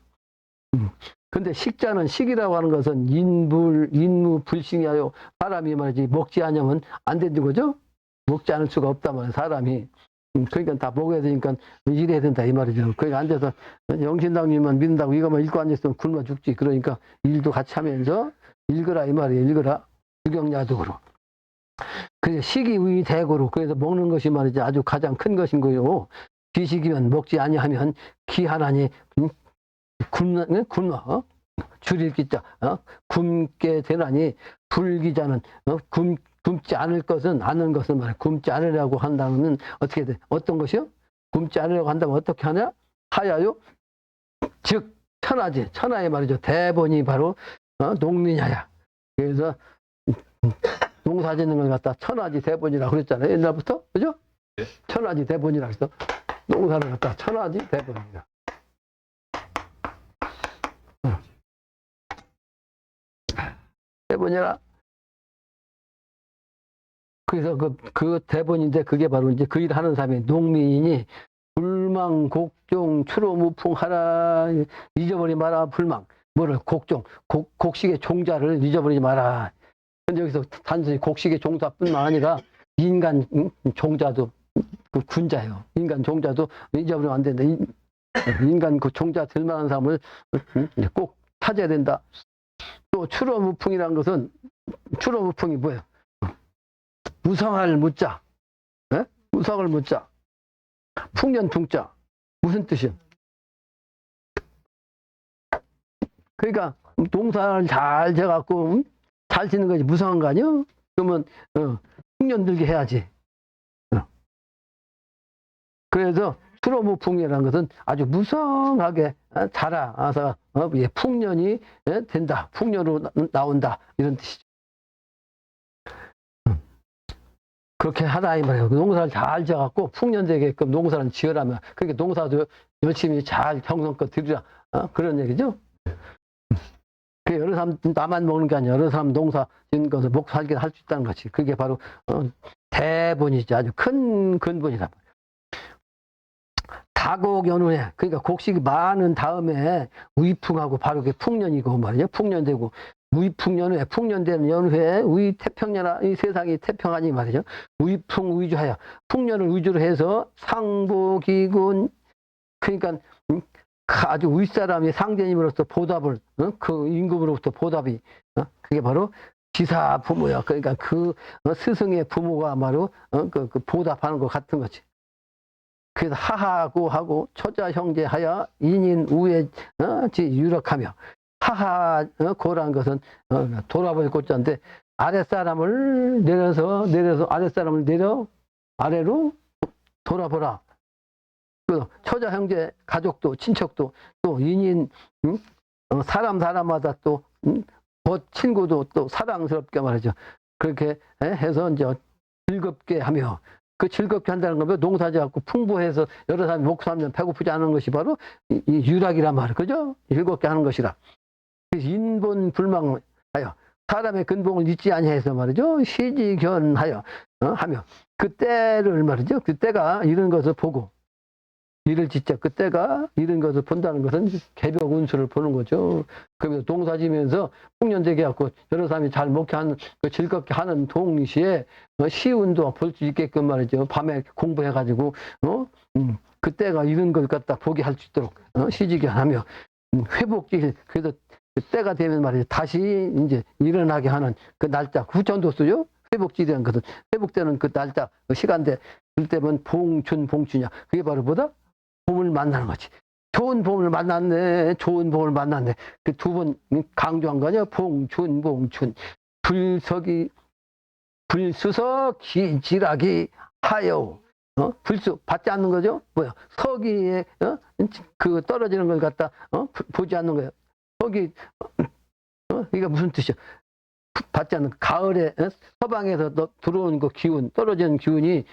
근데 식자는 식이라고 하는 것은 인무 불싱이하여 사람이 말이지 먹지 않으면 안 되는 거죠? 먹지 않을 수가 없단 말이에요, 사람이. 그러니까 다 먹어야 되니까 일해야 된다 이 말이죠. 그러니까 앉아서 영신당님만 믿는다고 이거만 읽고 앉았으면 굶어 죽지. 그러니까 일도 같이 하면서 읽으라 이 말이에요. 읽으라. 주경야독으로. 그래서 식이의 대고로 그래서 먹는 것이 말이지 아주 가장 큰 것인 거요. 비식이면 먹지 아니하면 기하나니 굶어 줄일 기자 굶게 되나니 불기자는 굶지 않을 것은 않은 것은 말이야. 굶지 않으려고 한다면 어떻게 돼? 어떤 것이요? 굶지 않으려고 한다면 어떻게 하냐? 하야요? 즉 천하지. 천하에 말이죠. 대본이 바로 농민야야. 그래서 농사 짓는 걸 갖다 천하지 대본이라고 그랬잖아요. 옛날부터. 그죠? 네. 천하지 대본이라고 해서 농사를 갖다 천하지 대본이다. 대본이라. 그래서 그 대본인데 그게 바로 이제 그 일 하는 사람이 농민이니 불망, 곡종, 추로, 무풍, 하라, 잊어버리지 마라, 불망. 뭐를, 곡종, 곡식의 종자를 잊어버리지 마라. 근데 여기서 단순히 곡식의 종자뿐만 아니라 인간 종자도 그 군자예요. 인간 종자도 잊어버리면 안 된다. 인간 그 종자 될 만한 사람을 꼭 찾아야 된다. 또 추로, 무풍이라는 것은, 추로, 무풍이 뭐예요? 무성할 무자. 네? 무성을 무자. 풍년 풍자. 무슨 뜻이요? 그러니까 농사를 잘 져갖고 잘 짓는 거지 무성한 거 아니요? 그러면 풍년 들게 해야지. 그래서 추로무풍이라는 것은 아주 무성하게 자라서 풍년이 된다. 풍년으로 나온다. 이런 뜻이죠. 그렇게 하다 이 말이에요. 농사를 잘 지어갖고 풍년되게끔 농사를 지으라면, 그러니까 농사도 열심히 잘 정성껏 들이라, 그런 얘기죠. 그 여러 사람 나만 먹는 게 아니라 여러 사람 농사 짓는 것을 먹고 살게 할 수 있다는 것이, 그게 바로 대본이지. 아주 큰 근본이다. 다곡연후에, 그러니까 곡식이 많은 다음에 우이풍하고 바로 그게 풍년이고 말이죠. 풍년되고 우이풍연후에, 풍년되는 연후에 우이태평연하, 이 세상이 태평하니 말이죠. 우이풍 우이주하여, 풍년을 위주로 해서 상보기군, 그러니까 아주 윗사람이 상제님으로서 보답을, 그 임금으로부터 보답이, 그게 바로 지사 부모야. 그러니까 그 스승의 부모가 바로 그 보답하는 것 같은 거지. 그래서 하하고 하고 처자 형제하여 인인 우에 유력하며, 하하 고라는 것은 돌아볼 꽃자인데, 아랫사람을 내려서 아랫사람을 내려 아래로 돌아보라. 그 처자 형제 가족도 친척도 또 인인 사람마다 또 친구도 또 사랑스럽게 말이죠. 그렇게 해서 이제 즐겁게 하며, 그 즐겁게 한다는 거면 농사지갖고 풍부해서 여러 사람이 먹고 살면 배고프지 않은 것이 바로 이 유락이란 말이에요. 그죠? 즐겁게 하는 것이라. 그래서 인본 불망하여 사람의 근본을 잊지 아니해서 말이죠. 시지견하여 하며, 그때를 말이죠. 그때가 이런 것을 보고, 일을 짓자 그때가 이런 것을 본다는 것은 개벽 운수를 보는 거죠. 그러면서 농사 지면서 풍년되게 갖고 여러 사람이 잘 먹게 하는, 즐겁게 하는 동시에 시운도 볼 수 있게끔 말이죠. 밤에 공부해가지고 그때가 이런 걸 갖다 보게 할 수 있도록 시지견하며, 회복질, 그래서 그때가 되면 말이죠. 다시 이제 일어나게 하는 그 날짜, 후천도 쓰죠. 회복질이라는 것은 회복되는 그 날짜, 그 시간대 들 때면 봉춘이냐. 그게 바로 뭐다? 봄을 만나는 거지. 좋은 봄을 만났네. 좋은 봄을 만났네. 그 두 번 강조한 거 아니야? 봉춘. 불수석 기지락이 하여. 불수 받지 않는 거죠? 뭐야? 서기에 그 떨어지는 걸 갖다 보지 않는 거예요. 서기 이게 무슨 뜻이야? 받지 않는, 가을에 서방에서 들어오는 그 기운, 떨어지는 기운이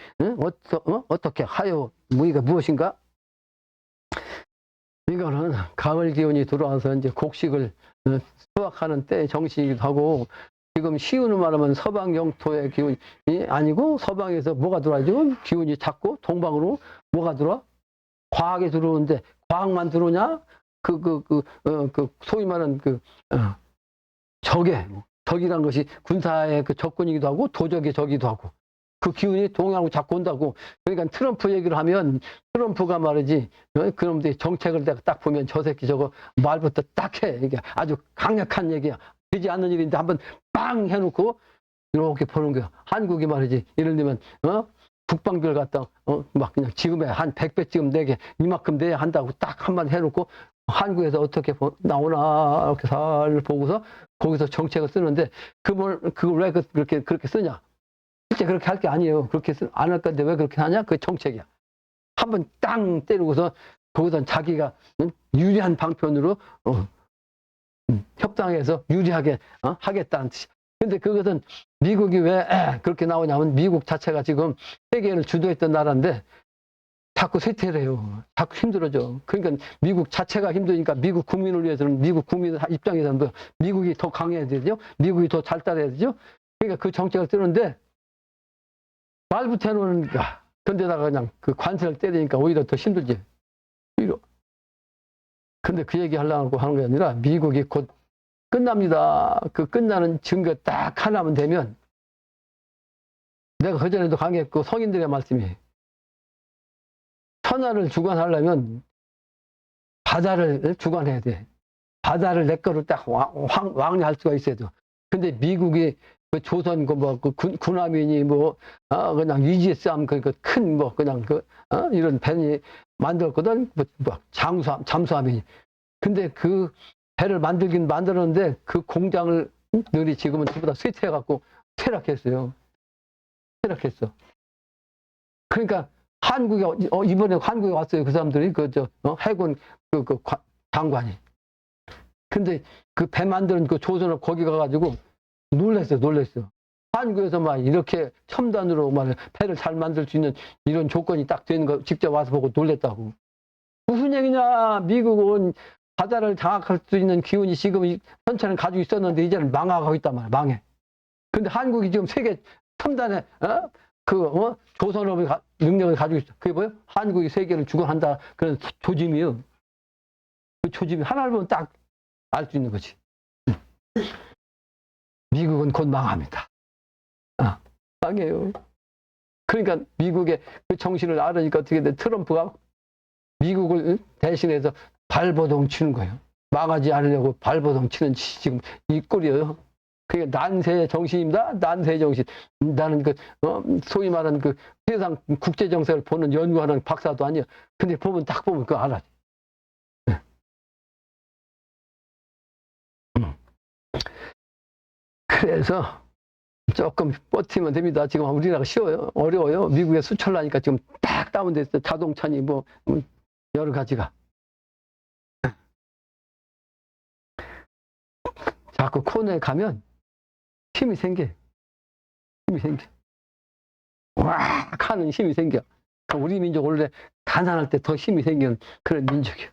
어떻게 하여, 이게 무엇인가? 이거는 가을 기운이 들어와서 이제 곡식을 수확하는 때 정신이기도 하고, 지금 시운을 말하면 서방 영토의 기운이 아니고, 서방에서 뭐가 들어와야죠? 기운이 자꾸 동방으로 뭐가 들어와? 과학에 들어오는데, 과학만 들어오냐? 소위 말하는 적이란 것이 군사의 그 적군이기도 하고 도적의 적이기도 하고, 그 기운이 동양으로 자꾸 온다고. 그러니까 트럼프 얘기를 하면 트럼프가 말이지, 그놈들이 정책을 내가 딱 보면 저 새끼 저거 말부터 딱 해. 이게 아주 강력한 얘기야. 되지 않는 일인데 한번 빵 해놓고 이렇게 보는 거야. 한국이 말이지, 예를 들면 국방비를 갖다 막 그냥 지금에 한 100배 지금 내게 이만큼 내야 한다고 딱 한번 해놓고, 한국에서 어떻게 나오나 이렇게 잘 보고서 거기서 정책을 쓰는데, 그걸 왜 그렇게 쓰냐? 실제 그렇게 할 게 아니에요. 그렇게 안 할 건데 왜 그렇게 하냐? 그게 정책이야. 한번 땅 때리고서 거기서 자기가 유리한 방편으로 협상해서 유리하게 하겠다는 뜻이. 근데 그것은 미국이 왜 그렇게 나오냐면 미국 자체가 지금 세계를 주도했던 나라인데 자꾸 쇠퇴를 해요. 자꾸 힘들어져. 그러니까 미국 자체가 힘드니까 미국 국민을 위해서는 미국 국민 입장에서는 미국이 더 강해야 되죠. 미국이 더 잘 따라야 되죠. 그러니까 그 정책을 쓰는데 말부터 해놓으니까 근데다가 그냥 그 관세를 때리니까 오히려 더 힘들지. 오히려. 근데 그 얘기 하려고 하는 게 아니라 미국이 곧 끝납니다. 그 끝나는 증거 딱 하나만 되면 내가 그전에도 강했고 성인들의 말씀이 천하를 주관하려면 바다를 주관해야 돼. 바다를 내 거로 딱 왕래할 수가 있어야 돼. 근데 미국이 그 조선 그 군함이니 그냥 위지의 싸움 큰 그냥 이런 배니 만들었거든. 잠수함이니. 근데 그 배를 만들긴 만들었는데 그 공장을 들이 지금은 전부 다 쇠퇴해갖고 퇴락했어요. 퇴락했어. 그러니까 한국에 이번에 한국에 왔어요. 그 사람들이 해군 장관이. 근데 그 배 만드는 그 조선업 거기 가가지고 놀랬어. 한국에서 막 이렇게 첨단으로 막 배를 잘 만들 수 있는 이런 조건이 딱 되는 거 직접 와서 보고 놀랬다고. 무슨 얘기냐? 미국은 바다를 장악할 수 있는 기운이 지금 현재는 가지고 있었는데 이제는 망하고 있단 말이야. 망해. 근데 한국이 지금 세계 첨단의 조선업의 능력을 가지고 있어. 그게 뭐예요? 한국이 세계를 주관한다. 그런 조짐이요. 그 조짐이 하나를 보면 딱 알 수 있는 거지. 미국은 곧 망합니다. 망해요. 그러니까 미국의 그 정신을 알으니까 어떻게 돼? 트럼프가 미국을 대신해서 발버둥 치는 거예요. 망하지 않으려고 발버둥 치는 지금 이 꼴이에요. 그게 난세의 정신입니다. 난세의 정신. 나는 소위 말하는 그 세상 국제 정세를 보는 연구하는 박사도 아니야. 근데 딱 보면 그거 알아. 그래서 조금 버티면 됩니다. 지금 우리나라가 쉬워요. 어려워요. 미국에 수출하니까 지금 딱 다운돼 있어요. 자동차니 여러 가지가. 자꾸 코너에 가면 힘이 생겨. 왁 하는 힘이 생겨. 우리 민족 원래 가난할 때 더 힘이 생기는 그런 민족이에요.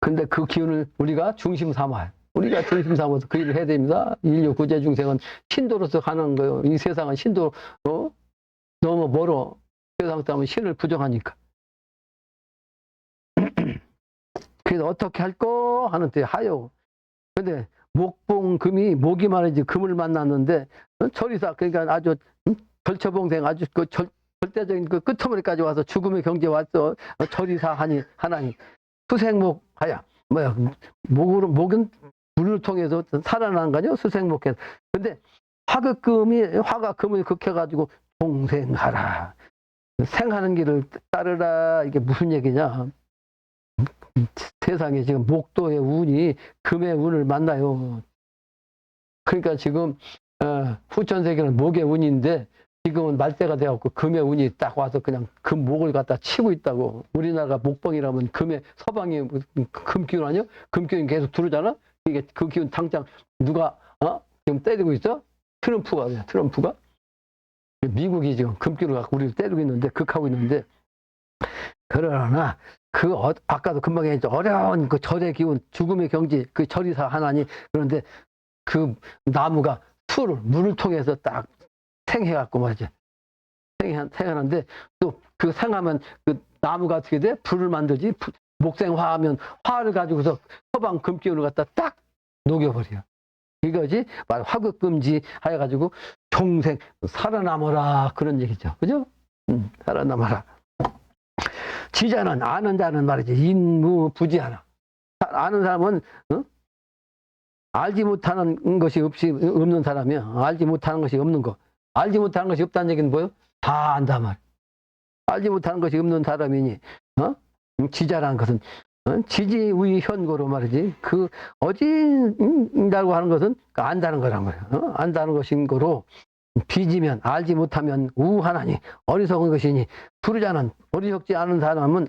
근데 그 기운을 우리가 중심 삼아요. 우리가 중심 삼아서 그 일을 해야 됩니다. 인류 구제 중생은 신도로서 가는 거예요. 이 세상은 신도 너무 멀어. 세상 사람은 신을 부정하니까. 그래서 어떻게 할까 하는데 하요. 근데 목봉금이 목이 말이지 금을 만났는데 절이사 그러니까 아주 절처봉생 아주 절대적인 그 끝머리까지 와서 죽음의 경지에 왔어. 절이사 하니 하나님 수생목하야 목은 물을 통해서 살아나는 거죠. 수생목해서. 근데 화가 금을 극해가지고 동생하라. 생하는 길을 따르라. 이게 무슨 얘기냐? 세상에 지금 목도의 운이 금의 운을 만나요. 그러니까 지금 후천세계는 목의 운인데 지금은 말세가 되어갖고 금의 운이 딱 와서 그냥 금 목을 갖다 치고 있다고. 우리나라가 목봉이라면 금의 서방이 금기운 아니요? 금기운이 계속 들어오잖아? 이게 그 기운 당장 누가 지금 때리고 있어? 트럼프가 미국이 지금 금기운을 갖고 우리를 때리고 있는데 극하고 있는데 그러나 아까도 금방 얘기했죠. 어려운 그 절의 기운, 죽음의 경지, 그 절이사 하나니 그런데 그 나무가 물을 통해서 딱 생해갖고 말이지. 생하는데 또 그 생하면 그 나무가 어떻게 돼? 불을 만들지. 목생화하면 화를 가지고서 서방 금기운을 갖다 딱 녹여버려. 이거지. 화극금지 하여가지고 종생 살아남아라 그런 얘기죠. 그죠? 살아남아라. 지자는 아는 자는 말이지 인무부지하나. 아는 사람은 알지 못하는 것이 없는 사람이야. 알지 못하는 것이 없는 거. 알지 못하는 것이 없다는 얘기는 뭐예요? 다 안다 말. 알지 못하는 것이 없는 사람이니 지자라는 것은 지지우이현고로 말이지. 그 어딘다고 하는 것은 안다는 거란 말이야. 안다는 것인 거로 빚이면 알지 못하면 우하나니 어리석은 것이니 부르자는 어리석지 않은 사람은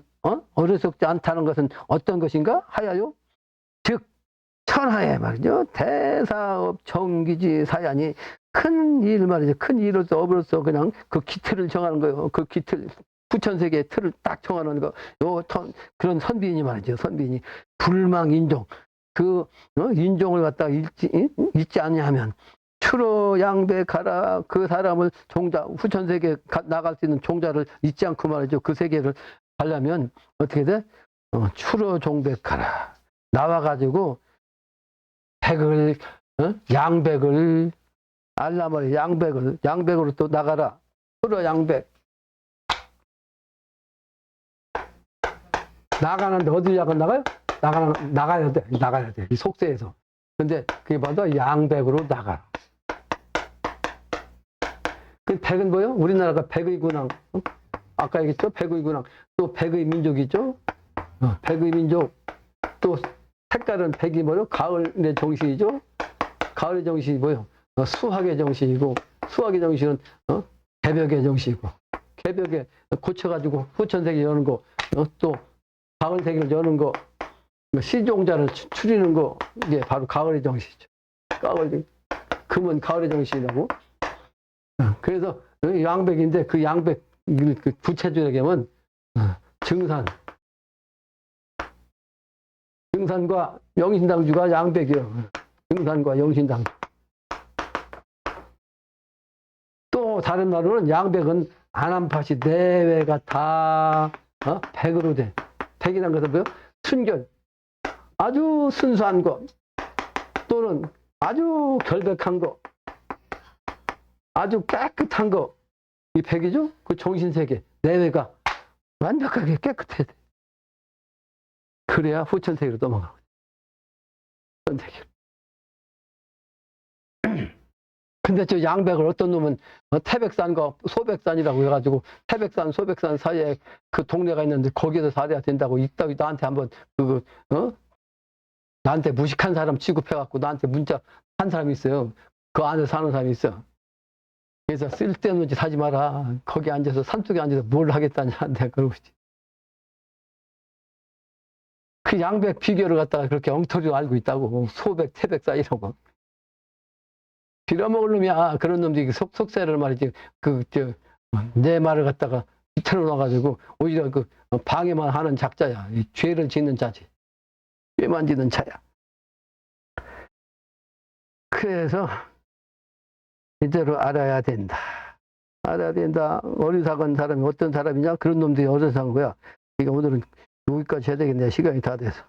어리석지 않다는 것은 어떤 것인가 하야요? 즉 천하에 말이죠. 대사업 정기지 사야니 큰 일 말이죠. 큰 일로서 업으로서 그냥 그 기틀을 정하는 거예요. 그 기틀 부천세계의 틀을 딱 정하는 거. 그런 선비인이 말이죠. 선비인이 불망인종 그 인종을 갖다가 잊지 않냐 하면 추로 양백하라. 그 사람을 종자 후천세계 나갈 수 있는 종자를 잊지 않고 말이죠. 그 세계를 가려면 어떻게 돼? 추로 종백하라. 나와가지고 백을 양백을 알라 말이야. 양백으로 또 나가라. 추로 양백. 나가는데 어디냐고 나가요? 나가야 돼. 이 속세에서. 근데 그게 바로 양백으로 나가라. 그 백은 뭐요? 우리나라가 백의 군왕. 아까 얘기했죠? 백의 군왕. 또 백의 민족이죠? 백의 민족. 또 색깔은 백이 뭐요? 가을의 정신이죠? 가을의 정신이 뭐요? 수학의 정신이고, 수학의 정신은 개벽의 정신이고, 개벽에 고쳐가지고 후천세계 여는 거, 또 가을세계를 여는 거, 시종자를 추리는 거, 이게 바로 가을의 정신이죠. 금은 가을의 정신이라고. 그래서 양백인데 그 양백 그 부채줄에 보면 증산과 영신당주가 양백이요. 증산과 영신당주. 또 다른 말로는 양백은 안암파시 내외가 다 백으로 돼. 백이라는 것은 뭐요? 순결. 아주 순수한 것. 또는 아주 결백한 것. 아주 깨끗한 거. 이 백이죠? 그 정신세계. 내외가 완벽하게 깨끗해야 돼. 그래야 후천세계로 넘어가고. 후천세계로. 근데 저 양백을 어떤 놈은 태백산과 소백산이라고 해가지고 태백산, 소백산 사이에 그 동네가 있는데 거기에서 살아야 된다고 이따위 나한테 한번 나한테 무식한 사람 취급해갖고 나한테 문자 한 사람이 있어요. 그 안에 사는 사람이 있어. 그래서 쓸데없는 짓 하지 마라. 거기 앉아서 산속에 앉아서 뭘 하겠다냐. 내가 그러고 있지. 그 양백 비교를 갖다가 그렇게 엉터리로 알고 있다고. 소백, 태백 사이라고. 빌어먹을 놈이야. 그런 놈들이 속세를 말이지. 내 말을 갖다가 비틀어 놔가지고 오히려 그 방해만 하는 작자야. 죄를 짓는 자지. 죄만 짓는 자야. 그래서 이대로 알아야 된다. 알아야 된다. 어리석은 사람이 어떤 사람이냐? 그런 놈들이 어리석은 거야. 그러니까 오늘은 여기까지 해야 되겠네. 시간이 다 돼서.